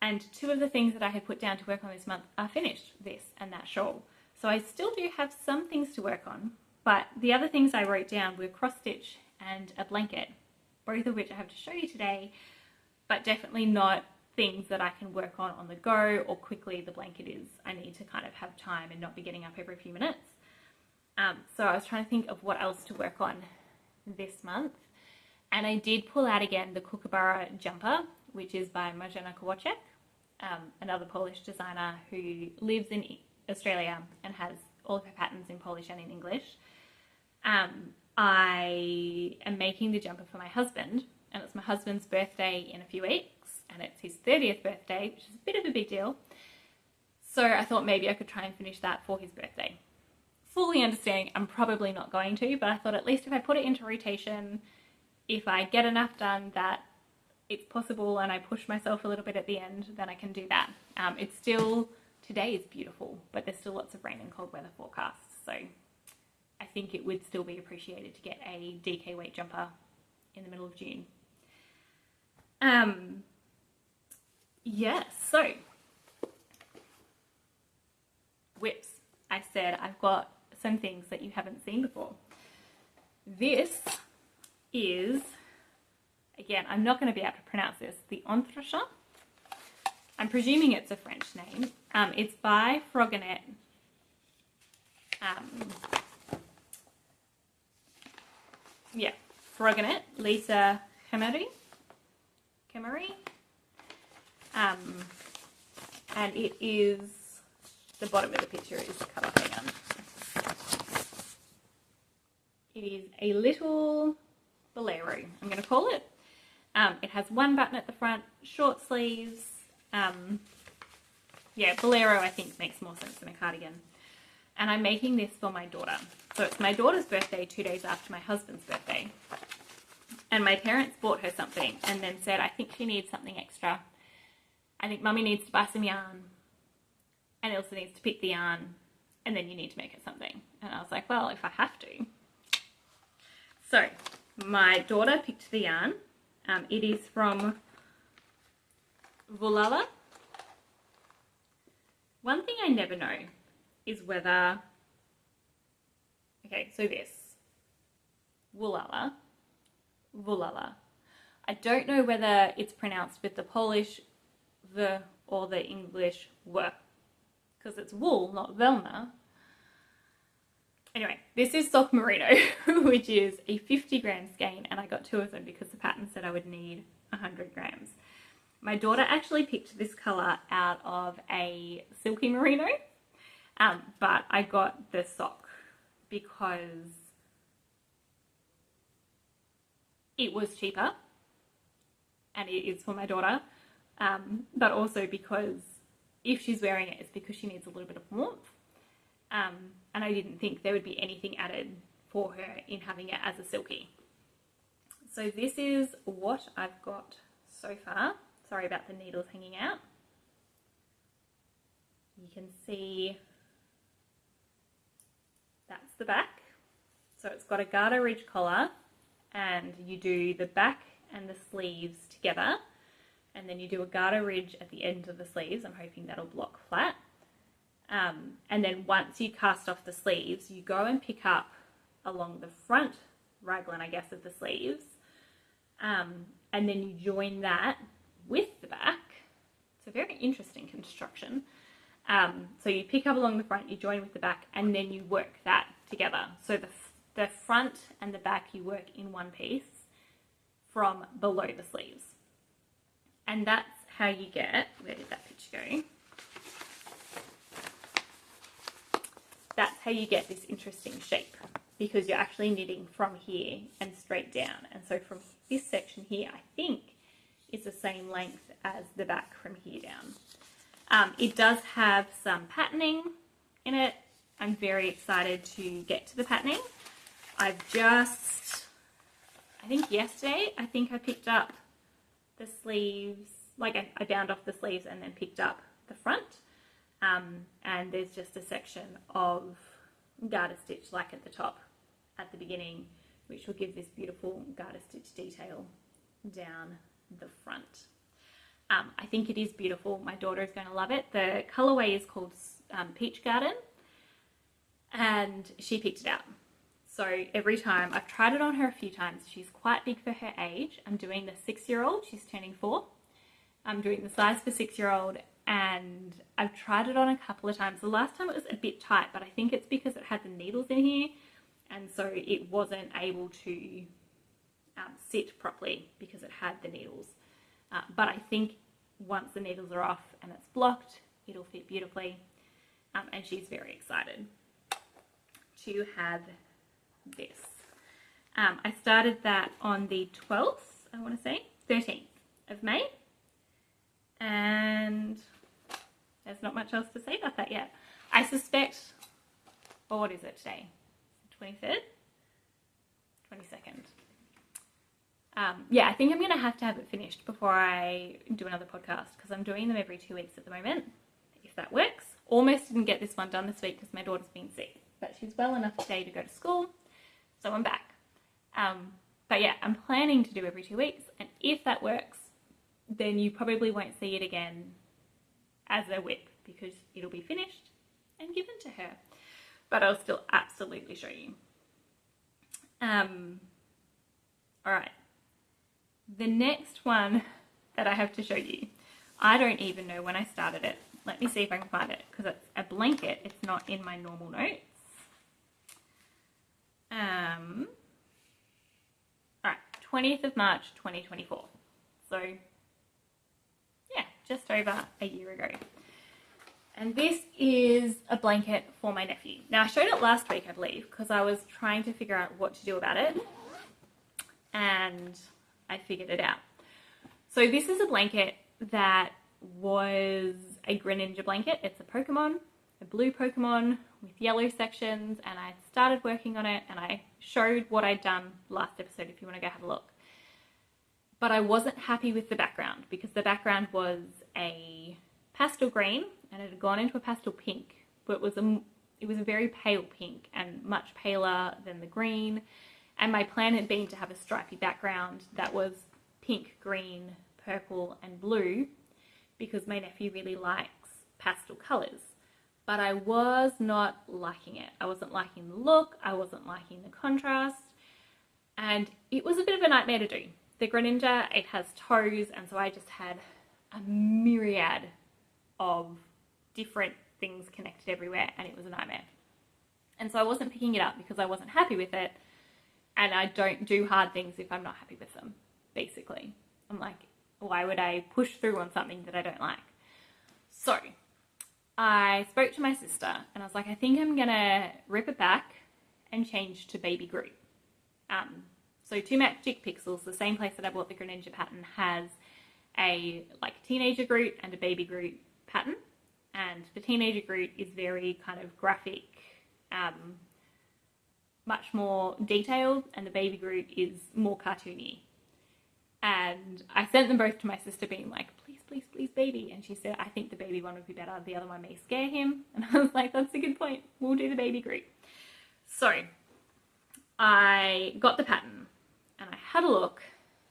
And 2 of the things that I had put down to work on this month are finished, this and that shawl. So I still do have some things to work on, but the other things I wrote down were cross stitch and a blanket, both of which I have to show you today, but definitely not things that I can work on the go or quickly. The blanket is, I need to kind of have time and not be getting up every few minutes. So I was trying to think of what else to work on this month. And I did pull out again the Kookaburra jumper, which is by Marzena Kowalczyk, another Polish designer who lives in Australia and has all of her patterns in Polish and in English. I am making the jumper for my husband, and it's my husband's birthday in a few weeks, and it's his 30th birthday, which is a bit of a big deal. So I thought maybe I could try and finish that for his birthday. Fully understanding I'm probably not going to, but I thought at least if I put it into rotation, if I get enough done that it's possible and I push myself a little bit at the end, then I can do that. It's still, today is beautiful, but there's still lots of rain and cold weather forecasts, so I think it would still be appreciated to get a DK weight jumper in the middle of June. Yes, so whips. I said I've got some things that you haven't seen before. This is, again, I'm not going to be able to pronounce this, the Entrechat. I'm presuming it's a French name. It's by Froganet. Froganet, Lisa Kemery. And it is, the bottom of the picture is cut off. Hang on. It is a little bolero, I'm going to call it. It has 1 button at the front, short sleeves. Bolero I think makes more sense than a cardigan. And I'm making this for my daughter. So it's my daughter's birthday 2 days after my husband's birthday. And my parents bought her something and then said, I think she needs something extra. I think Mummy needs to buy some yarn. And Ilse needs to pick the yarn. And then you need to make her something. And I was like, well, if I have to. So my daughter picked the yarn. It is from WolHobby. One thing I never know is whether, okay, so this, WolHobby. I don't know whether it's pronounced with the Polish V or the English W, because it's wool, not Velma. Anyway, this is sock merino, which is a 50 gram skein, and I got 2 of them because the pattern said I would need 100 grams. My daughter actually picked this colour out of a silky merino, but I got the sock because it was cheaper and it is for my daughter, but also because if she's wearing it, it's because she needs a little bit of warmth. And I didn't think there would be anything added for her in having it as a silky. So this is what I've got so far. Sorry about the needles hanging out. You can see that's the back. So it's got a garter ridge collar, and you do the back and the sleeves together, and then you do a garter ridge at the end of the sleeves. I'm hoping that'll block flat. And then once you cast off the sleeves, you go and pick up along the front raglan, I guess, of the sleeves, and then you join that with the back. It's a very interesting construction. So you pick up along the front, you join with the back, and then you work that together. So the front and the back you work in one piece from below the sleeves. And that's how you get, where did that picture go? That's how you get this interesting shape, because you're actually knitting from here and straight down. And so from this section here, I think it's the same length as the back from here down. It does have some patterning in it. I'm very excited to get to the patterning. I've just, I think yesterday, I picked up the sleeves, like I bound off the sleeves and then picked up the front. And there's just a section of garter stitch like at the top at the beginning, which will give this beautiful garter stitch detail down the front. I think it is beautiful. My daughter is going to love it. The colorway is called Peach Garden, and she picked it out. So every time, I've tried it on her a few times. She's quite big for her age. I'm doing the 6-year-old. She's turning 4. I'm doing the size for 6-year-old, and I've tried it on a couple of times. The last time it was a bit tight, but I think it's because it had the needles in here, and so it wasn't able to sit properly because it had the needles. But I think once the needles are off and it's blocked, it'll fit beautifully. And she's very excited to have this. I started that on the 12th, I want to say, 13th of May. And there's not much else to say about that yet. I suspect, or what is it today? 23rd? 22nd. Yeah, I think I'm going to have it finished before I do another podcast, because I'm doing them every 2 weeks at the moment, if that works. Almost didn't get this one done this week because my daughter's been sick, but she's well enough today to go to school, so I'm back. But yeah, I'm planning to do every 2 weeks, and if that works, then you probably won't see it again as a whip, because it'll be finished and given to her. But I'll still absolutely show you. Alright. The next one that I have to show you, I don't even know when I started it. Let me see if I can find it, because it's a blanket. It's not in my normal notes. Alright, 20th of March 2024. So, yeah, just over a year ago. And this is a blanket for my nephew. Now, I showed it last week, I believe, because I was trying to figure out what to do about it. And I figured it out. So this is a blanket that was a Greninja blanket. It's a Pokemon, a blue Pokemon with yellow sections, and I started working on it, and I showed what I'd done last episode if you want to go have a look. But I wasn't happy with the background, because the background was a pastel green and it had gone into a pastel pink, but it was a very pale pink and much paler than the green. And my plan had been to have a stripy background that was pink, green, purple and blue, because my nephew really likes pastel colours. But I was not liking it. I wasn't liking the look, I wasn't liking the contrast, and it was a bit of a nightmare to do. The Greninja, it has toes, and so I just had a myriad of different things connected everywhere, and it was a nightmare. And so I wasn't picking it up because I wasn't happy with it. And I don't do hard things if I'm not happy with them, basically. I'm like, why would I push through on something that I don't like? So I spoke to my sister and I was like, I think I'm going to rip it back and change to Baby Groot. So Two Magic Pixels, the same place that I bought the Greninja pattern, has a teenager Groot and a baby Groot pattern. And the teenager Groot is very kind of graphic, much more detailed, and the baby Groot is more cartoony. And I sent them both to my sister being like, please, please, please, baby. And she said, I think the baby one would be better. The other one may scare him. And I was like, that's a good point. We'll do the baby Groot. So I got the pattern and I had a look,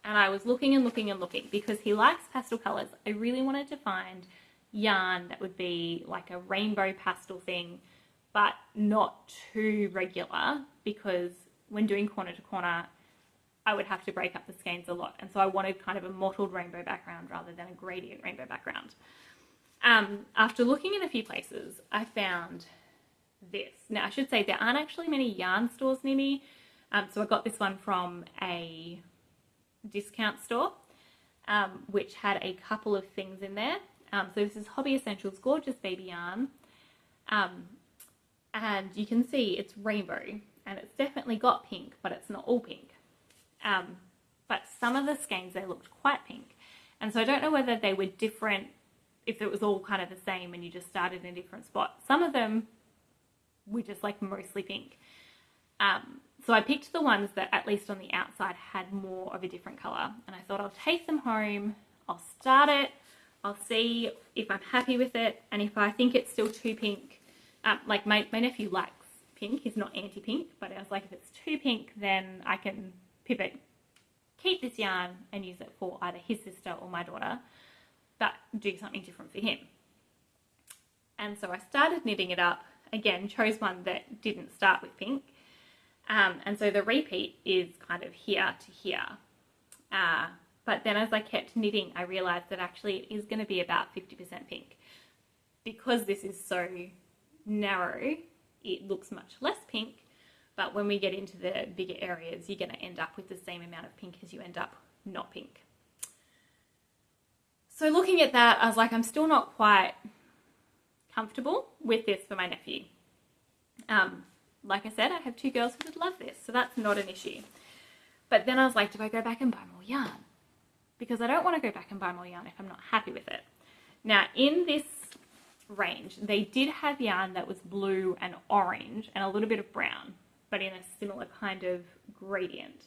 and I was looking and looking and looking because he likes pastel colours. I really wanted to find yarn that would be like a rainbow pastel thing, but not too regular, because when doing corner to corner, I would have to break up the skeins a lot. And so I wanted kind of a mottled rainbow background rather than a gradient rainbow background. After looking in a few places, I found this. Now, I should say there aren't actually many yarn stores near me. So I got this one from a discount store, which had a couple of things in there. So this is Hobby Essentials Gorgeous Baby Yarn. And you can see it's rainbow, and it's definitely got pink, but it's not all pink. But some of the skeins, they looked quite pink. And so I don't know whether they were different, if it was all kind of the same and you just started in a different spot. Some of them were just like mostly pink. So I picked the ones that at least on the outside had more of a different color, and I thought I'll take them home, I'll start it, I'll see if I'm happy with it, and if I think it's still too pink, like my nephew likes pink, he's not anti-pink, but I was like, if it's too pink, then I can pivot, keep this yarn and use it for either his sister or my daughter, but do something different for him. And so I started knitting it up, again, chose one that didn't start with pink, and so the repeat is kind of here to here. But then as I kept knitting, I realized that actually it is going to be about 50% pink. Because this is so narrow, it looks much less pink, but when we get into the bigger areas, you're going to end up with the same amount of pink as you end up not pink. So looking at that, I was like, I'm still not quite comfortable with this for my nephew. Like I said, I have 2 girls who would love this, so that's not an issue. But then I was like, do I go back and buy more yarn? Because I don't want to go back and buy more yarn if I'm not happy with it. Now, in this range, they did have yarn that was blue and orange and a little bit of brown, but in a similar kind of gradient.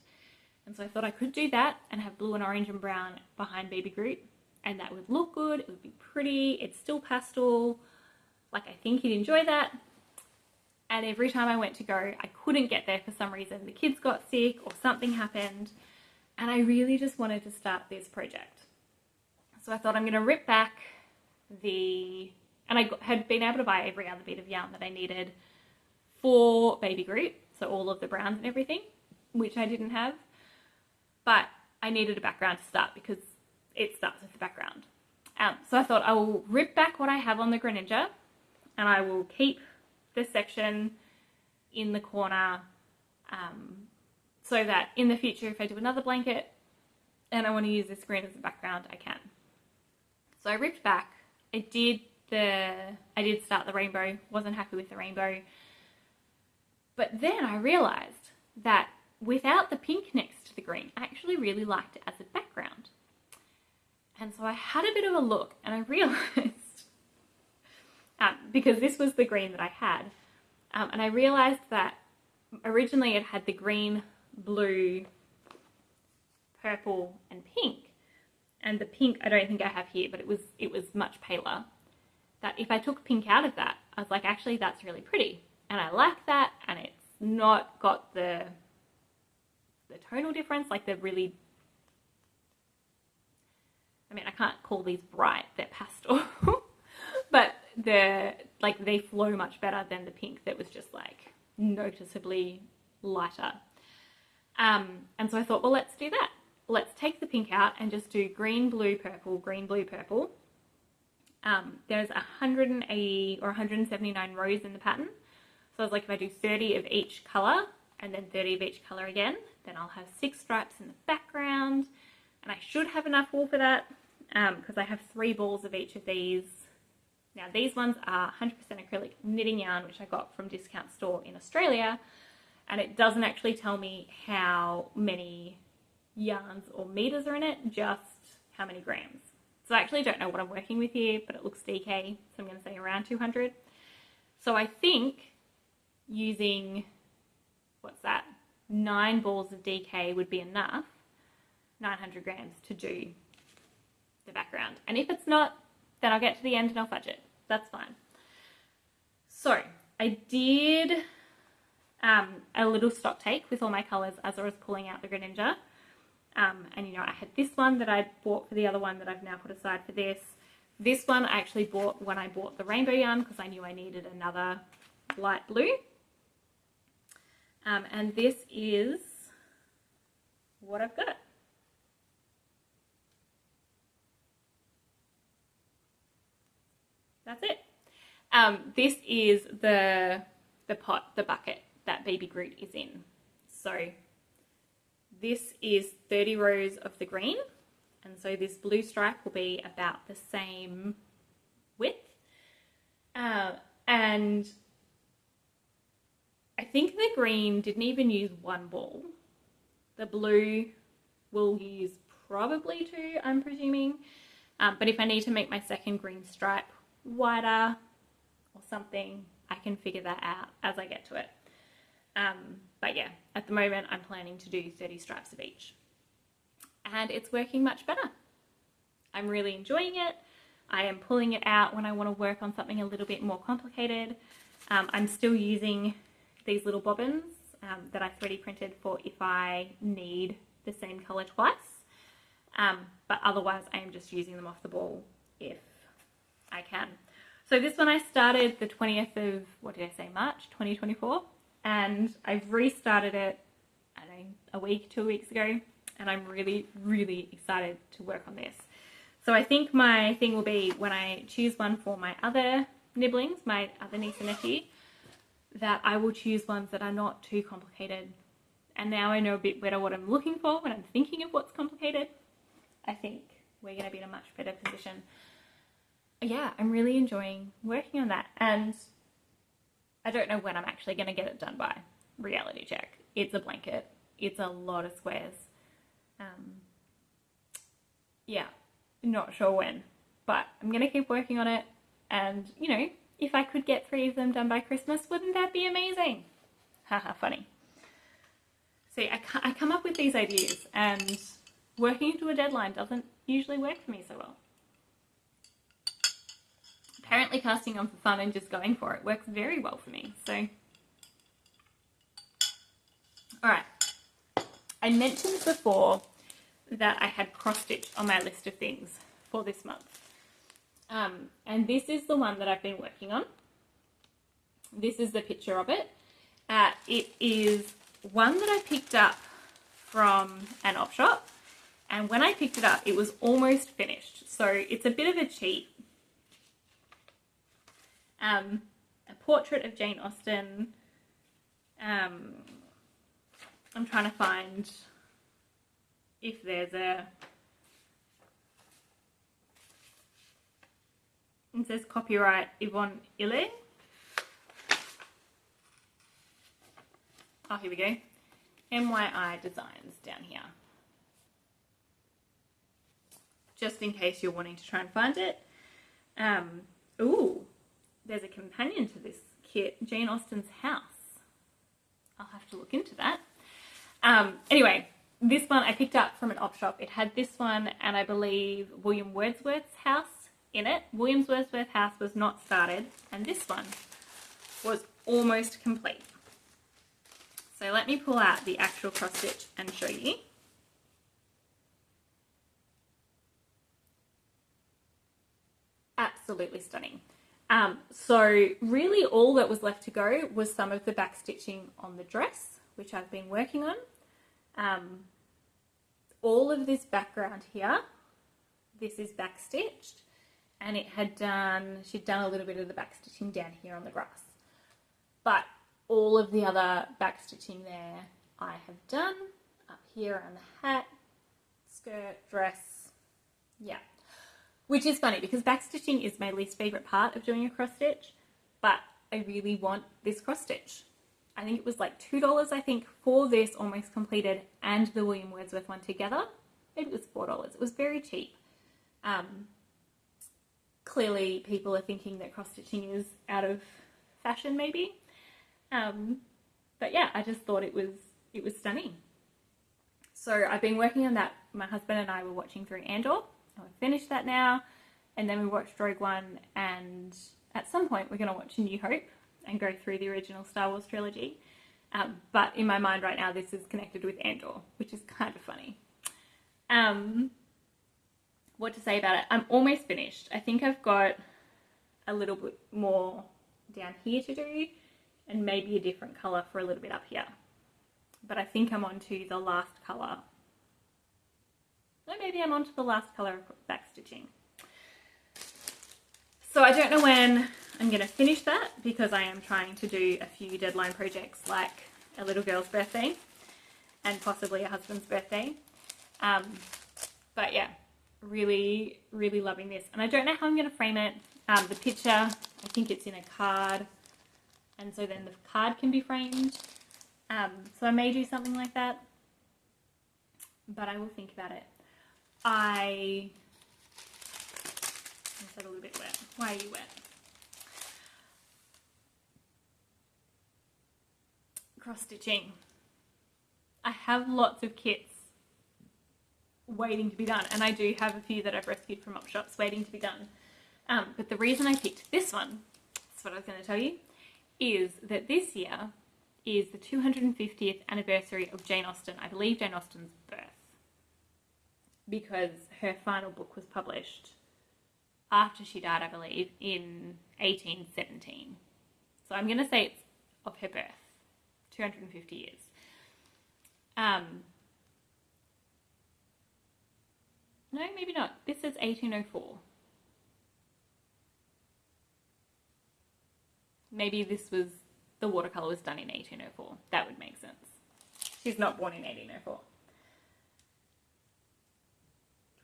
And so I thought I could do that and have blue and orange and brown behind Baby Groot, and that would look good, it would be pretty, it's still pastel, like I think he'd enjoy that. And every time I went to go, I couldn't get there for some reason. The kids got sick or something happened, and I really just wanted to start this project. So I thought I'm going to rip back and I had been able to buy every other bit of yarn that I needed for Baby Groot, so all of the browns and everything, which I didn't have, but I needed a background to start because it starts with the background. So I thought I will rip back what I have on the Greninja, and I will keep this section in the corner, so that in the future, if I do another blanket and I want to use this green as a background, I can. So I ripped back. I did start the rainbow, wasn't happy with the rainbow. But then I realized that without the pink next to the green, I actually really liked it as a background. And so I had a bit of a look, and I realized, because this was the green that I had, and I realized that originally it had the green, blue, purple, and pink. And the pink I don't think I have here, but it was much paler. That if I took pink out of that, I was like, actually that's really pretty. And I like that, and it's not got the tonal difference, like the really, I mean, I can't call these bright, they're pastel. But they flow much better than the pink that was just like noticeably lighter. And so I thought, well, let's do that. Let's take the pink out and just do green, blue, purple, green, blue, purple. There's 180 or 179 rows in the pattern. So I was like, if I do 30 of each color and then 30 of each color again, then I'll have 6 stripes in the background, and I should have enough wool for that, because I have 3 balls of each of these. Now these ones are 100% acrylic knitting yarn, which I got from Discount Store in Australia, and it doesn't actually tell me how many yarns or meters are in it, just how many grams. So I actually don't know what I'm working with here, but it looks DK, so I'm going to say around 200. So I think using, 9 balls of DK would be enough, 900 grams, to do the background. And if it's not, then I'll get to the end and I'll fudge it. That's fine. So I did a little stock take with all my colours as I was pulling out the Greninja. And you know, I had this one that I bought for the other one that I've now put aside for this. This one I actually bought when I bought the rainbow yarn because I knew I needed another light blue. And this is what I've got. That's it. This is the bucket that Baby Groot is in. So this is 30 rows of the green, and so this blue stripe will be about the same width. And I think the green didn't even use 1 ball. The blue will use probably 2, I'm presuming. But if I need to make my second green stripe wider or something, I can figure that out as I get to it. But yeah, at the moment I'm planning to do 30 stripes of each. And it's working much better. I'm really enjoying it. I am pulling it out when I want to work on something a little bit more complicated. I'm still using these little bobbins that I 3D printed for if I need the same colour twice. But otherwise I am just using them off the ball if I can. So this one I started the 20th of, what did I say, March 2024. And I've restarted it, I don't know, a week, 2 weeks ago. And I'm really, really excited to work on this. So I think my thing will be when I choose one for my other nibblings, my other niece and nephew, that I will choose ones that are not too complicated. And now I know a bit better what I'm looking for when I'm thinking of what's complicated. I think we're going to be in a much better position. Yeah, I'm really enjoying working on that. And I don't know when I'm actually going to get it done by. Reality check. It's a blanket. It's a lot of squares. Yeah, not sure when, but I'm going to keep working on it. And, you know, if I could get 3 of them done by Christmas, wouldn't that be amazing? Haha, funny. See, I come up with these ideas and working into a deadline doesn't usually work for me so well. Apparently casting on for fun and just going for it works very well for me. So, alright. I mentioned before that I had cross stitch on my list of things for this month. And this is the one that I've been working on. This is the picture of it. It is one that I picked up from an op shop. And when I picked it up, it was almost finished. So it's a bit of a cheat. A portrait of Jane Austen. I'm trying to find if there's a... It says copyright Yvonne Ille. Oh, here we go. MYI Designs down here. Just in case you're wanting to try and find it. Ooh, there's a companion to this kit, Jane Austen's House. I'll have to look into that. Anyway, this one I picked up from an op shop. It had this one and I believe William Wordsworth's house in it. William Wordsworth's house was not started and this one was almost complete. So let me pull out the actual cross stitch and show you. Absolutely stunning. So really all that was left to go was some of the back stitching on the dress, which I've been working on. All of this background here, this is back stitched, and she'd done a little bit of the back stitching down here on the grass. But all of the other back stitching there I have done, up here around the hat, skirt, dress, yeah. Which is funny because back stitching is my least favourite part of doing a cross stitch, but I really want this cross stitch. I think it was like $2, I think, for this almost completed and the William Wordsworth one together. Maybe it was $4. It was very cheap. Clearly people are thinking that cross stitching is out of fashion maybe. But yeah, I just thought it was stunning. So I've been working on that. My husband and I were watching through Ange. We finished that now, and then we watched Rogue One, and at some point we're going to watch A New Hope and go through the original Star Wars trilogy. But in my mind right now this is connected with Andor, which is kind of funny. What to say about it? I'm almost finished. I think I've got a little bit more down here to do and maybe a different colour for a little bit up here. But I think I'm on to the last colour. Or maybe I'm on to the last colour of back stitching. So I don't know when I'm going to finish that because I am trying to do a few deadline projects like a little girl's birthday and possibly a husband's birthday. But yeah, really, really loving this. And I don't know how I'm going to frame it. The picture, I think it's in a card. And so then the card can be framed. So I may do something like that. But I will think about it. Is that a little bit wet? Why are you wet? cross stitching. I have lots of kits waiting to be done, and I do have a few that I've rescued from op shops waiting to be done. But the reason I picked this one, that's what I was going to tell you, is that this year is the 250th anniversary of Jane Austen. I believe Jane Austen's birth, because her final book was published after she died, I believe, in 1817. So I'm going to say it's of her birth, 250 years. No, maybe not. This is 1804. Maybe this was, the watercolour was done in 1804. That would make sense. She's not born in 1804.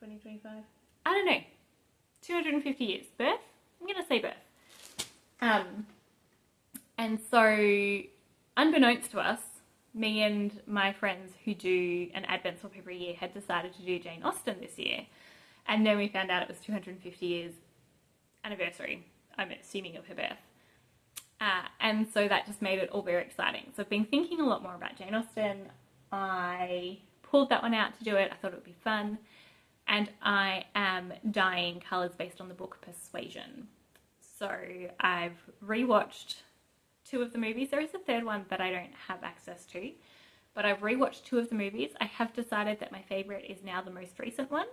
2025? I don't know. 250 years. Birth? I'm going to say birth. And so, unbeknownst to us, me and my friends who do an Advent swap every year had decided to do Jane Austen this year. And then we found out it was 250 years anniversary, I'm assuming, of her birth. And so that just made it all very exciting. So I've been thinking a lot more about Jane Austen. I pulled that one out to do it. I thought it would be fun. And I am dyeing colours based on the book Persuasion. So I've rewatched 2 of the movies. There is a third one that I don't have access to, but I've rewatched 2 of the movies. I have decided that my favourite is now the most recent one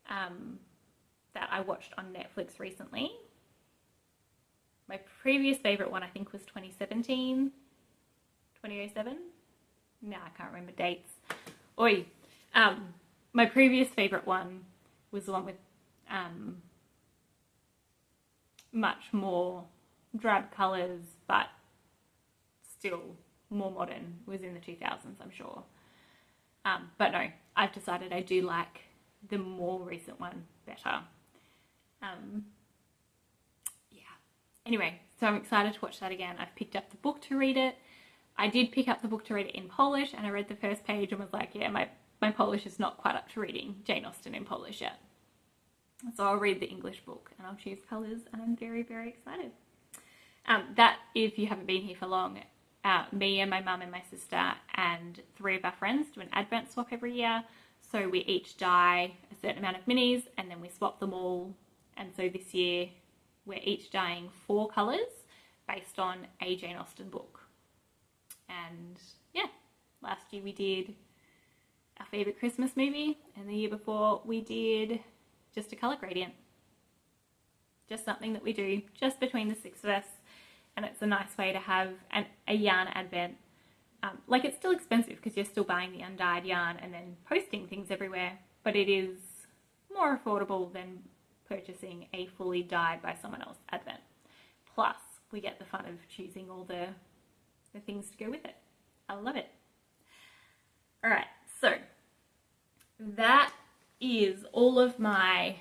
that I watched on Netflix recently. My previous favourite one, I think, was 2017, 2007. No, I can't remember dates. Oi. My previous favourite one was the one with much more drab colours, but still more modern. It was in the 2000s, I'm sure. But no, I've decided I do like the more recent one better. Anyway, so I'm excited to watch that again. I've picked up the book to read it. I did pick up the book to read it in Polish, and I read the first page and was like, yeah, my Polish is not quite up to reading Jane Austen in Polish yet. So I'll read the English book and I'll choose colours, and I'm very, very excited. That, if you haven't been here for long, me and my mum and my sister and 3 of our friends do an Advent swap every year. So we each dye a certain amount of minis and then we swap them all. And so this year we're each dyeing 4 colours based on a Jane Austen book. And yeah, last year we did our favourite Christmas movie, and the year before we did just a colour gradient. Just something that we do just between the 6 of us, and it's a nice way to have a yarn advent. Like, it's still expensive because you're still buying the undyed yarn and then posting things everywhere, but it is more affordable than purchasing a fully dyed by someone else advent. Plus, we get the fun of choosing all the things to go with it. I love it. Alright, so that is all of my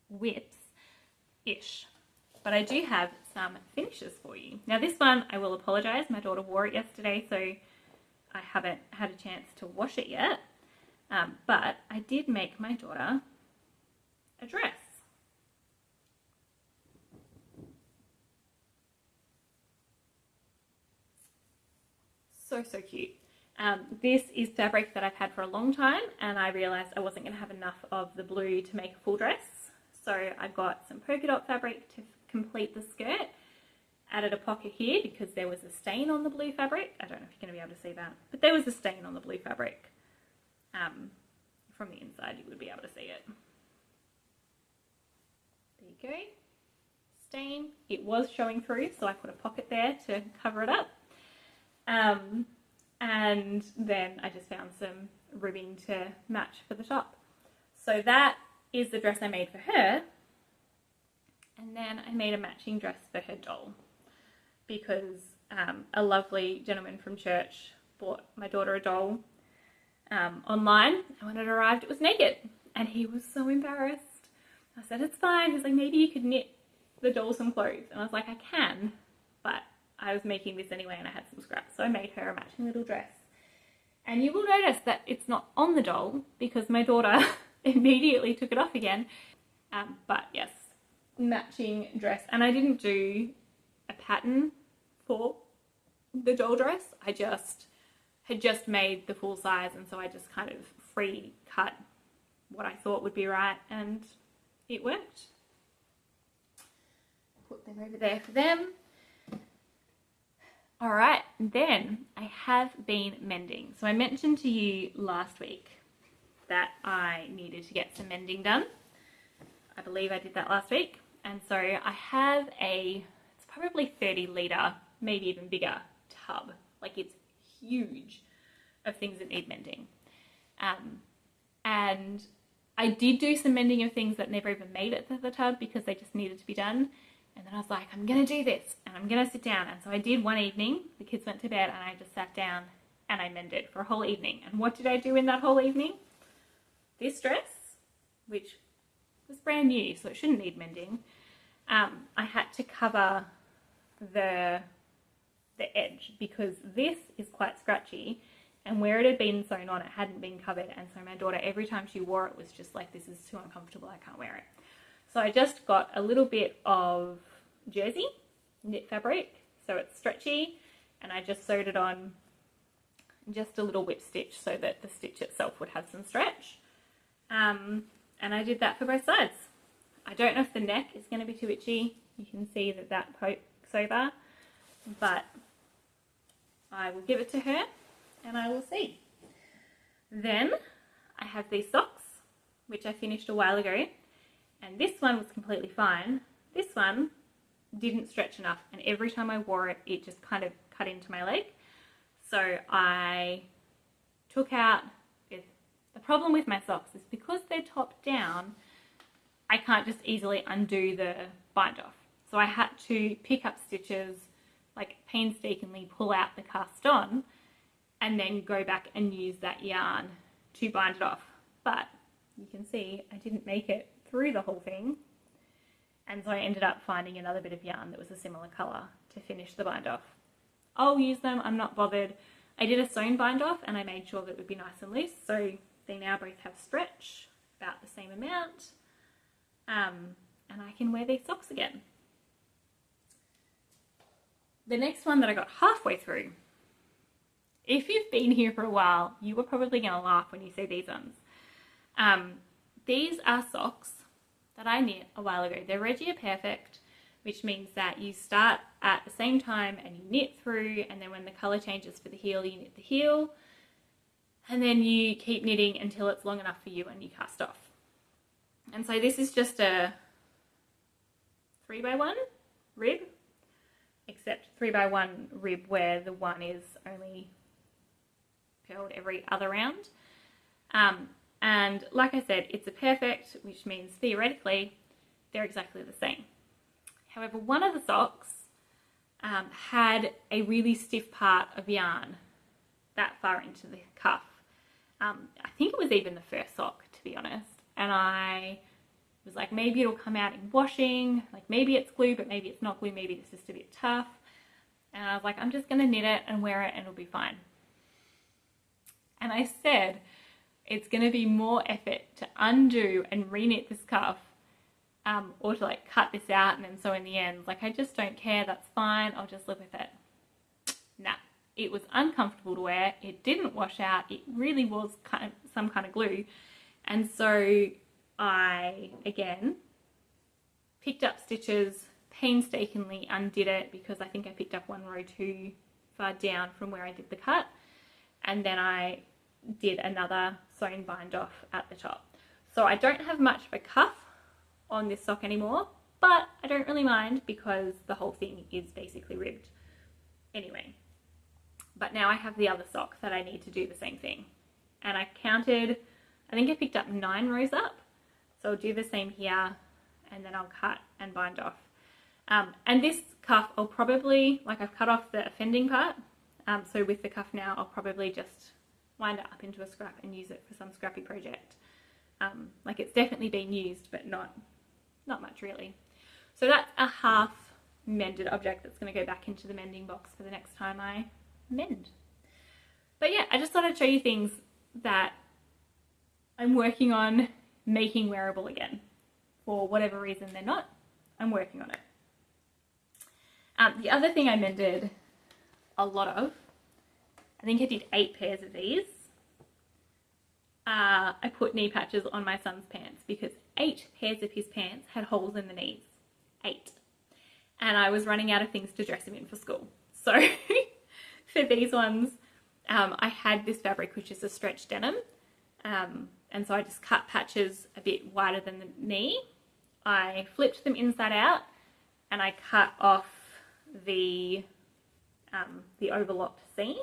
whips-ish. But I do have some finishes for you. Now this one, I will apologise, my daughter wore it yesterday, so I haven't had a chance to wash it yet. But I did make my daughter a dress. So cute. This is fabric that I've had for a long time, and I realised I wasn't going to have enough of the blue to make a full dress. So I got some polka dot fabric to complete the skirt. Added a pocket here because there was a stain on the blue fabric. I don't know if you're going to be able to see that, but there was a stain on the blue fabric. From the inside you would be able to see it. There you go. Stain. It was showing through, so I put a pocket there to cover it up. And then I just found some ribbing to match for the top. So that is the dress I made for her. And then I made a matching dress for her doll because a lovely gentleman from church bought my daughter a doll online, and when it arrived it was naked and he was so embarrassed. I said, it's fine. He's like, maybe you could knit the doll some clothes. And I was like, I can, but I was making this anyway and I had some scraps, so I made her a matching little dress. And you will notice that it's not on the doll because my daughter immediately took it off again. But yes, matching dress. And I didn't do a pattern for the doll dress, I had just made the full size, and so I just kind of free cut what I thought would be right, and it worked. Put them over there for them. All right, then I have been mending. So I mentioned to you last week that I needed to get some mending done. I believe I did that last week. And so I have it's probably 30 litre, maybe even bigger tub. Like, it's huge, of things that need mending. And I did do some mending of things that never even made it to the tub because they just needed to be done. And then I was like, I'm going to do this and I'm going to sit down. And so I did one evening. The kids went to bed and I just sat down and I mended for a whole evening. And what did I do in that whole evening? This dress, which was brand new, so it shouldn't need mending. I had to cover the edge because this is quite scratchy, and where it had been sewn on, it hadn't been covered. And so my daughter, every time she wore it, was just like, this is too uncomfortable, I can't wear it. So I just got a little bit of jersey knit fabric, so it's stretchy, and I just sewed it on just a little whip stitch so that the stitch itself would have some stretch. And I did that for both sides. I don't know if the neck is going to be too itchy. You can see that that pokes over, but I will give it to her and I will see. Then I have these socks, which I finished a while ago. And this one was completely fine. This one didn't stretch enough, and every time I wore it, it just kind of cut into my leg. So I took out, the problem with my socks is because they're top down, I can't just easily undo the bind off. So I had to pick up stitches, like painstakingly pull out the cast on, and then go back and use that yarn to bind it off. But you can see I didn't make it through the whole thing, and so I ended up finding another bit of yarn that was a similar colour to finish the bind off. I'll use them, I'm not bothered. I did a sewn bind off and I made sure that it would be nice and loose, so they now both have stretch, about the same amount, and I can wear these socks again. The next one that I got halfway through, if you've been here for a while, you were probably going to laugh when you see these ones. These are socks that I knit a while ago. They're Regia Perfect, which means that you start at the same time and you knit through, and then when the colour changes for the heel, you knit the heel, and then you keep knitting until it's long enough for you and you cast off. And so this is just a 3x1 rib, except 3x1 rib where the one is only purled every other round. And like I said, it's a perfect, which means theoretically they're exactly the same. However, one of the socks had a really stiff part of yarn that far into the cuff. I think it was even the first sock, to be honest. And I was like, maybe it'll come out in washing, like maybe it's glue, but maybe it's not glue, maybe it's just a bit tough. And I was like, I'm just going to knit it and wear it and it'll be fine. And I said, it's going to be more effort to undo and re-knit this cuff, or to like cut this out and then sew in the ends. Like, I just don't care, that's fine, I'll just live with it. Nah, it was uncomfortable to wear, it didn't wash out, it really was kind of some kind of glue. And so I, again, picked up stitches, painstakingly undid it because I think I picked up one row too far down from where I did the cut. And then I did another sewn bind off at the top. So I don't have much of a cuff on this sock anymore, but I don't really mind because the whole thing is basically ribbed anyway. But now I have the other sock that I need to do the same thing. And I counted, I think I picked up 9 rows up. So I'll do the same here and then I'll cut and bind off. And this cuff, I'll probably, like I've cut off the offending part. So with the cuff now, I'll probably just wind it up into a scrap and use it for some scrappy project. Like, it's definitely been used, but not much really. So that's a half mended object that's going to go back into the mending box for the next time I mend. But yeah, I just thought I'd show you things that I'm working on making wearable again. For whatever reason they're not, I'm working on it. The other thing I mended a lot of. I think I did 8 pairs of these. I put knee patches on my son's pants because 8 pairs of his pants had holes in the knees. 8. And I was running out of things to dress him in for school. So for these ones, I had this fabric, which is a stretch denim. And so I just cut patches a bit wider than the knee. I flipped them inside out and I cut off the overlocked seam.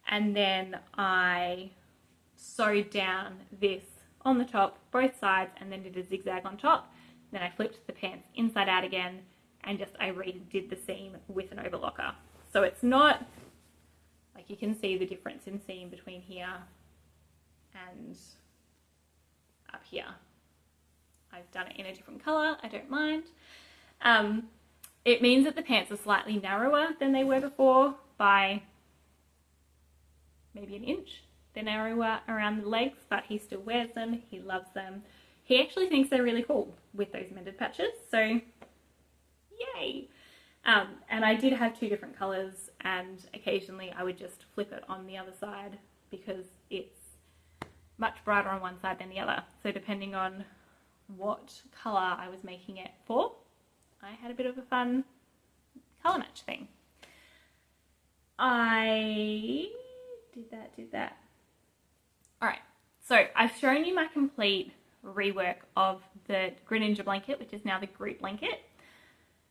And then I sewed down this on the top, both sides, and then did a zigzag on top. Then I flipped the pants inside out again and I redid the seam with an overlocker. So it's not, like, you can see the difference in seam between here and up here. I've done it in a different colour, I don't mind. It means that the pants are slightly narrower than they were before by maybe an inch. They're narrower around the legs, but he still wears them, he loves them. He actually thinks they're really cool with those mended patches, so yay! And I did have 2 different colours, and occasionally I would just flip it on the other side because it's much brighter on one side than the other. So depending on what colour I was making it for, I had a bit of a fun colour match thing. I did that. Alright, so I've shown you my complete rework of the Greninja blanket, which is now the Groot blanket.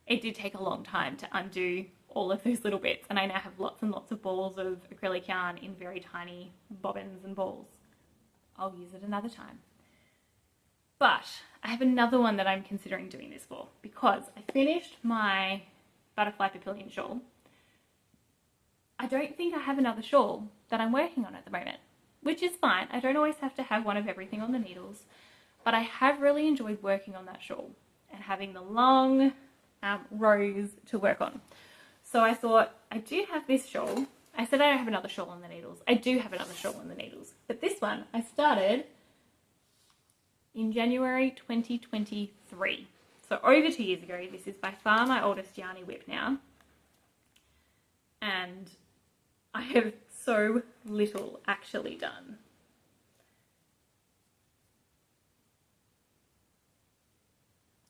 It did take a long time to undo all of those little bits, and I now have lots and lots of balls of acrylic yarn in very tiny bobbins and balls. I'll use it another time. But I have another one that I'm considering doing this for, because I finished my butterfly papillion shawl. I don't think I have another shawl that I'm working on at the moment, which is fine. I don't always have to have one of everything on the needles, but I have really enjoyed working on that shawl and having the long rows to work on. So I thought, I do have this shawl. I said I don't have another shawl on the needles. I do have another shawl on the needles, but this one I started in January 2023. So over 2 years ago. This is by far my oldest yarny whip now. And I have so little actually done.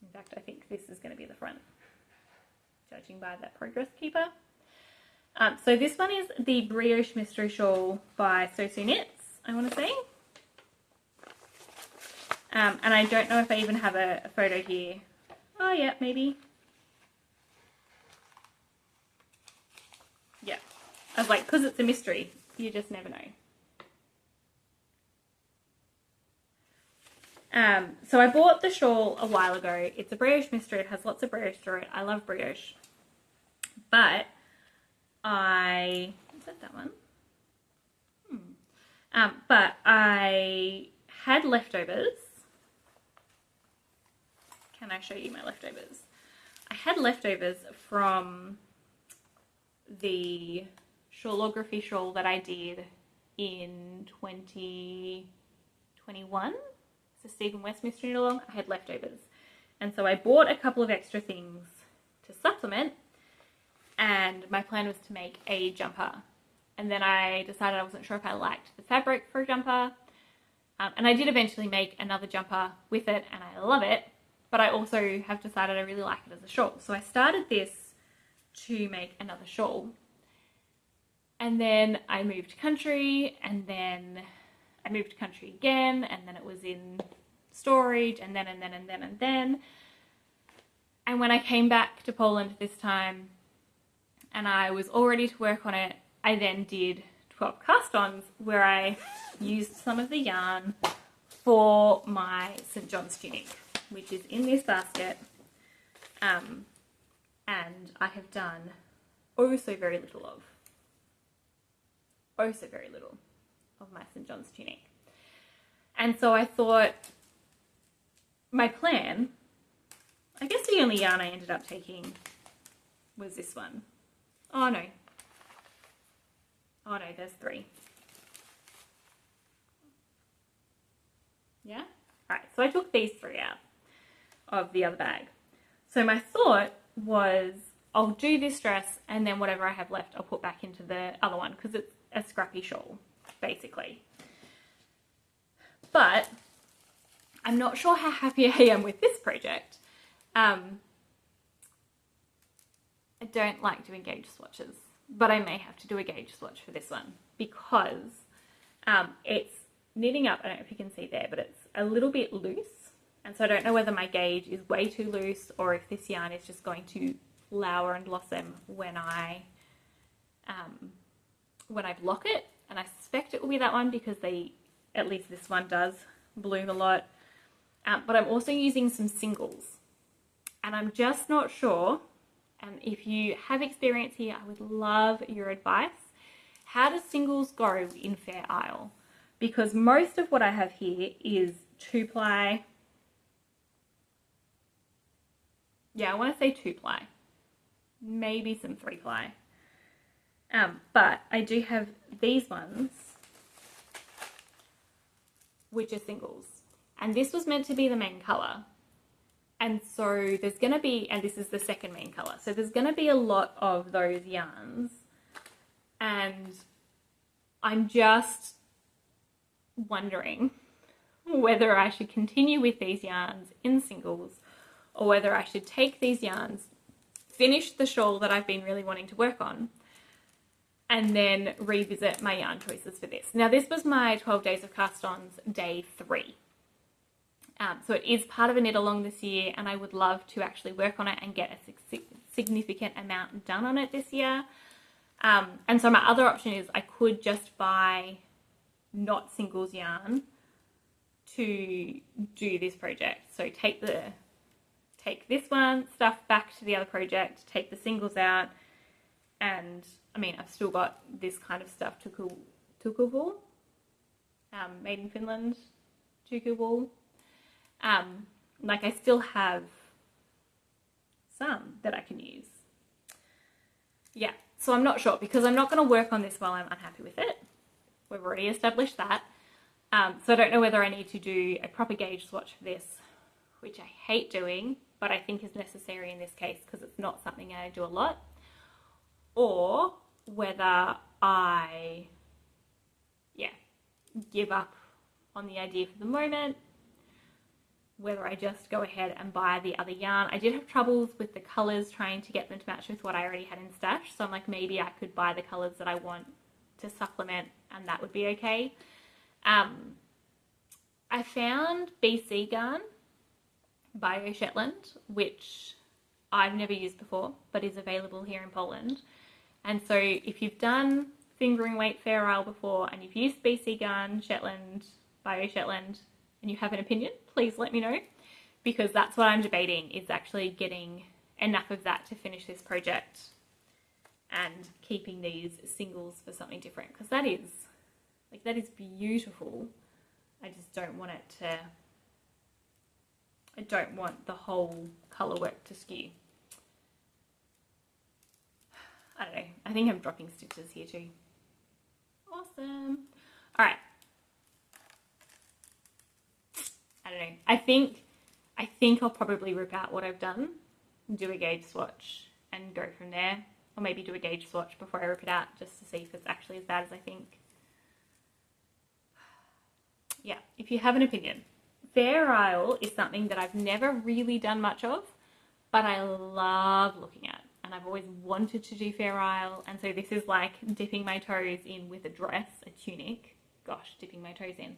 In fact, I think this is going to be the front, judging by that progress keeper. So this one is the Brioche Mystery Shawl by So So Knits, I want to say. And I don't know if I even have a photo here. Oh yeah, maybe. Yeah. I was like, because it's a mystery, you just never know. So I bought the shawl a while ago. It's a brioche mystery. It has lots of brioche through it. I love brioche. But is that one? But I had leftovers. Can I show you my leftovers? I had leftovers from the shawlography shawl that I did in 2021. So Stephen West Mystery Along. I had leftovers. And so I bought a couple of extra things to supplement, and my plan was to make a jumper. And then I decided I wasn't sure if I liked the fabric for a jumper. And I did eventually make another jumper with it, and I love it. But I also have decided I really like it as a shawl. So I started this to make another shawl. And then I moved country, and then I moved country again, and then it was in storage, and then. And when I came back to Poland this time, and I was all ready to work on it, I then did 12 cast ons, where I used some of the yarn for my St. John's tunic, which is in this basket, and I have done oh so very little of my St. John's tunic. And so I thought, my plan, I guess the only yarn I ended up taking was this one. Oh no, there's 3. Yeah? Alright, so I took these 3 out of the other bag. So my thought was, I'll do this dress and then whatever I have left I'll put back into the other one because it's a scrappy shawl basically. But I'm not sure how happy I am with this project. I don't like doing gauge swatches, but I may have to do a gauge swatch for this one because it's knitting up. I don't know if you can see there, but it's a little bit loose. And so I don't know whether my gauge is way too loose or if this yarn is just going to flower and blossom when I block it. And I suspect it will be that one because at least this one does bloom a lot. But I'm also using some singles and I'm just not sure. And if you have experience here, I would love your advice. How do singles go in Fair Isle? Because most of what I have here is 2-ply. Yeah, I want to say 2-ply. Maybe some 3-ply. But I do have these ones, which are singles. And this was meant to be the main colour. And so there's going to be, and this is the second main colour, so there's going to be a lot of those yarns. And I'm just wondering whether I should continue with these yarns in singles or whether I should take these yarns, finish the shawl that I've been really wanting to work on, and then revisit my yarn choices for this. Now this was my 12 days of Cast Ons day 3. So it is part of a knit along this year and I would love to actually work on it and get a significant amount done on it this year. And so my other option is I could just buy not singles yarn to do this project. So take this one, stuff back to the other project, take the singles out, and I mean I've still got this kind of stuff, Tukku wool, made in Finland, Tukku wool. Like I still have some that I can use. Yeah, so I'm not sure because I'm not going to work on this while I'm unhappy with it. We've already established that. So I don't know whether I need to do a proper gauge swatch for this, which I hate doing, but I think is necessary in this case because it's not something I do a lot, or whether I, give up on the idea for the moment, whether I just go ahead and buy the other yarn. I did have troubles with the colours trying to get them to match with what I already had in stash, so I'm like, maybe I could buy the colours that I want to supplement and that would be okay. I found BC Garn Bio Shetland, which I've never used before but is available here in Poland. And so if you've done fingering weight Fair Isle before and you've used BC Garn Shetland, Bio Shetland, and you have an opinion, please let me know, because that's what I'm debating, is actually getting enough of that to finish this project and keeping these singles for something different, because that is beautiful. I just don't want it to, I don't want the whole colour work to skew. I don't know, I think I'm dropping stitches here too. Awesome. All right. I don't know. I think I'll probably rip out what I've done, do a gauge swatch and go from there. Or maybe do a gauge swatch before I rip it out just to see if it's actually as bad as I think. Yeah, if you have an opinion. Fair Isle is something that I've never really done much of, but I love looking at. And I've always wanted to do Fair Isle. And so this is like dipping my toes in with a dress, a tunic. Gosh, dipping my toes in.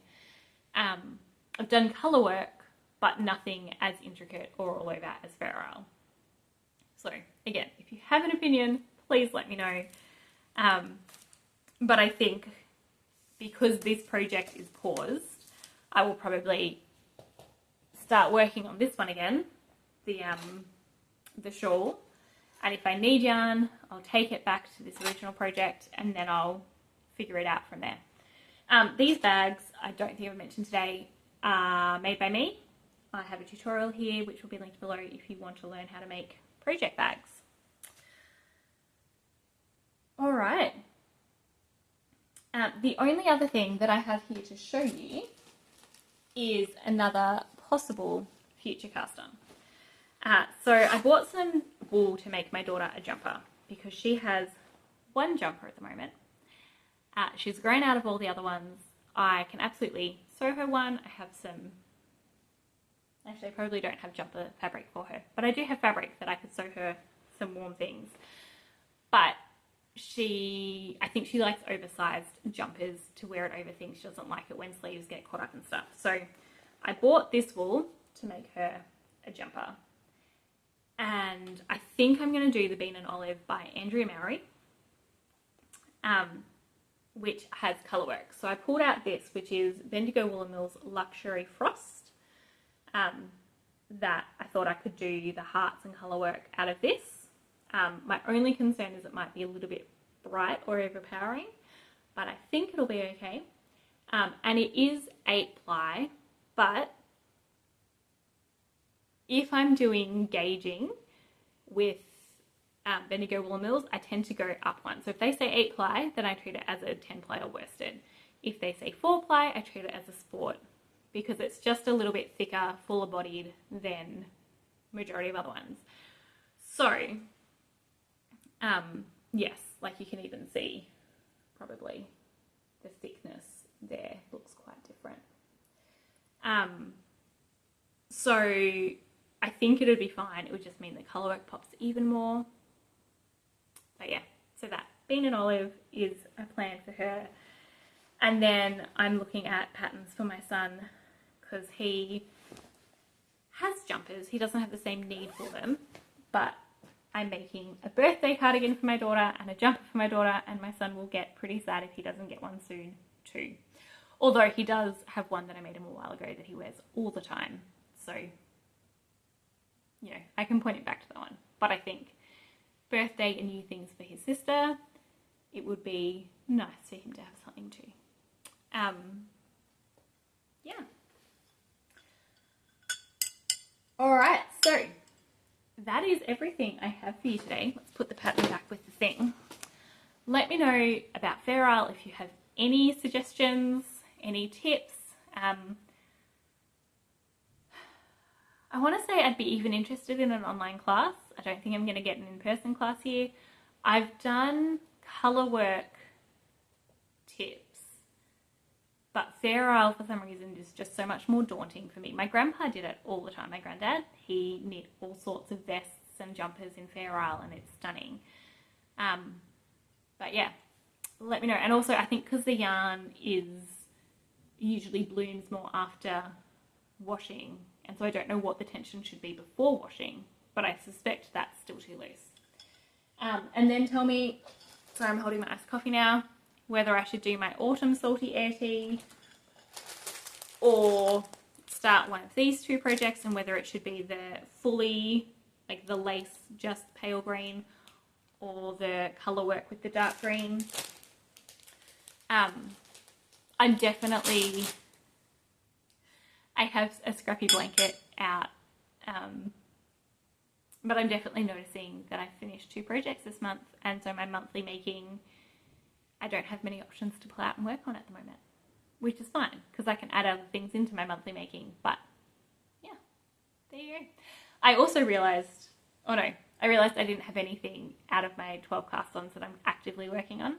I've done colour work, but nothing as intricate or all over as Fair Isle. So again, if you have an opinion, please let me know. But I think because this project is paused, I will probably start working on this one again, the shawl. And if I need yarn, I'll take it back to this original project and then I'll figure it out from there. These bags, I don't think I've mentioned today, are made by me. I have a tutorial here which will be linked below if you want to learn how to make project bags. All right. The only other thing that I have here to show you is another possible future cast on. So I bought some wool to make my daughter a jumper because she has one jumper at the moment. She's grown out of all the other ones. I can absolutely sew her one. I have some, actually I probably don't have jumper fabric for her, but I do have fabric that I could sew her some warm things. But I think she likes oversized jumpers to wear it over things. She doesn't like it when sleeves get caught up and stuff. So I bought this wool to make her a jumper. And I think I'm going to do the Bean and Olive by Andrea Mowry, which has colour work. So I pulled out this, which is Bendigo Wool & Mill's Luxury Frost, that I thought I could do the hearts and colour work out of this. My only concern is it might be a little bit bright or overpowering, but I think it'll be okay. And it is 8-ply, but if I'm doing gauging with Bendigo Wool & Mills, I tend to go up one. So if they say 8-ply, then I treat it as a 10-ply or worsted. If they say 4-ply, I treat it as a sport because it's just a little bit thicker, fuller bodied than majority of other ones. So, yes, like you can even see probably the thickness there looks quite different. So I think it'd be fine. It would just mean the colour work pops even more. But yeah, so that Bean and Olive is a plan for her. And then I'm looking at patterns for my son because he has jumpers. He doesn't have the same need for them, but I'm making a birthday cardigan for my daughter and a jumper for my daughter, and my son will get pretty sad if he doesn't get one soon too. Although he does have one that I made him a while ago that he wears all the time. So, you know, I can point it back to that one. But I think birthday and new things for his sister, it would be nice for him to have something too. Yeah. All right, so that is everything I have for you today. Let's put the pattern back with the thing. Let me know about Fair Isle if you have any suggestions, any tips. I want to say I'd be even interested in an online class. I don't think I'm going to get an in-person class here. I've done colour work tips, but Fair Isle for some reason is just so much more daunting for me. My grandpa did it all the time. My granddad, he knit all sorts of vests and jumpers in Fair Isle and it's stunning. But yeah, let me know. And also I think because the yarn usually blooms more after washing, and so I don't know what the tension should be before washing, but I suspect that's still too loose. And then tell me, sorry I'm holding my iced coffee now, whether I should do my autumn salty air tea or start one of these two projects, and whether it should be the fully, like the lace just pale green or the colour work with the dark green. I'm definitely, I have a scrappy blanket out, but I'm definitely noticing that I've finished 2 projects this month, and so my monthly making, I don't have many options to pull out and work on at the moment, which is fine because I can add other things into my monthly making. But yeah, there you go. I also realised, I realised I didn't have anything out of my 12 cast ons that I'm actively working on,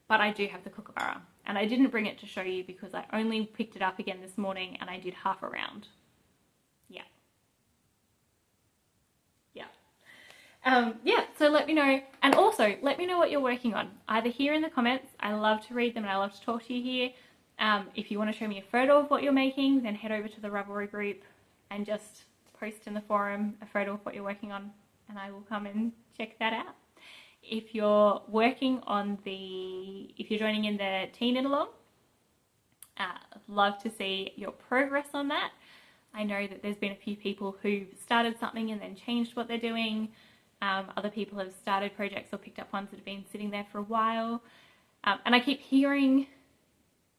but I do have the kookaburra, and I didn't bring it to show you because I only picked it up again this morning and I did half a round. Yeah, so let me know, and also let me know what you're working on, either here in the comments. I love to read them and I love to talk to you here. If you want to show me a photo of what you're making, then head over to the Ravelry group and just post in the forum a photo of what you're working on, and I will come and check that out. If you're working on if you're joining in the Tea Knit Along, love to see your progress on that. I know that there's been a few people who've started something and then changed what they're doing. Other people have started projects or picked up ones that have been sitting there for a while. And I keep hearing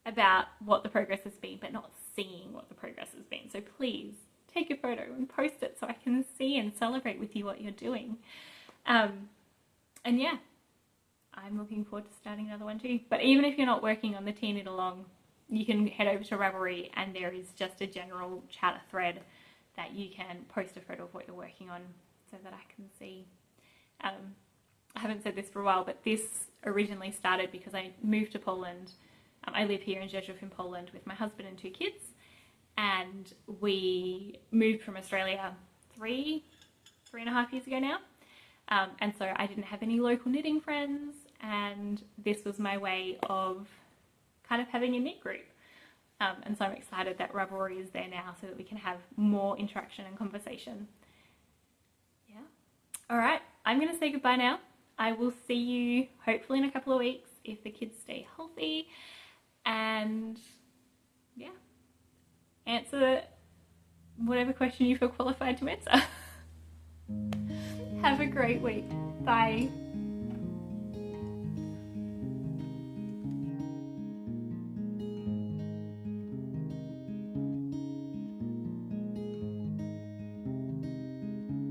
about what the progress has been, but not seeing what the progress has been. So please take a photo and post it so I can see and celebrate with you what you're doing. And yeah, I'm looking forward to starting another one too. But even if you're not working on the Tea Knit Along, you can head over to Ravelry and there is just a general chatter thread that you can post a photo of what you're working on. So so that I can see. I haven't said this for a while, but this originally started because I moved to Poland. I live here in Rzeszów in Poland with my husband and 2 kids, and we moved from Australia 3.5 years ago now. And so I didn't have any local knitting friends, and this was my way of kind of having a knit group. And so I'm excited that Ravelry is there now so that we can have more interaction and conversation. Yeah. All right, I'm going to say goodbye now. I will see you hopefully in a couple of weeks if the kids stay healthy, and yeah, answer whatever question you feel qualified to answer. Have a great week. Bye.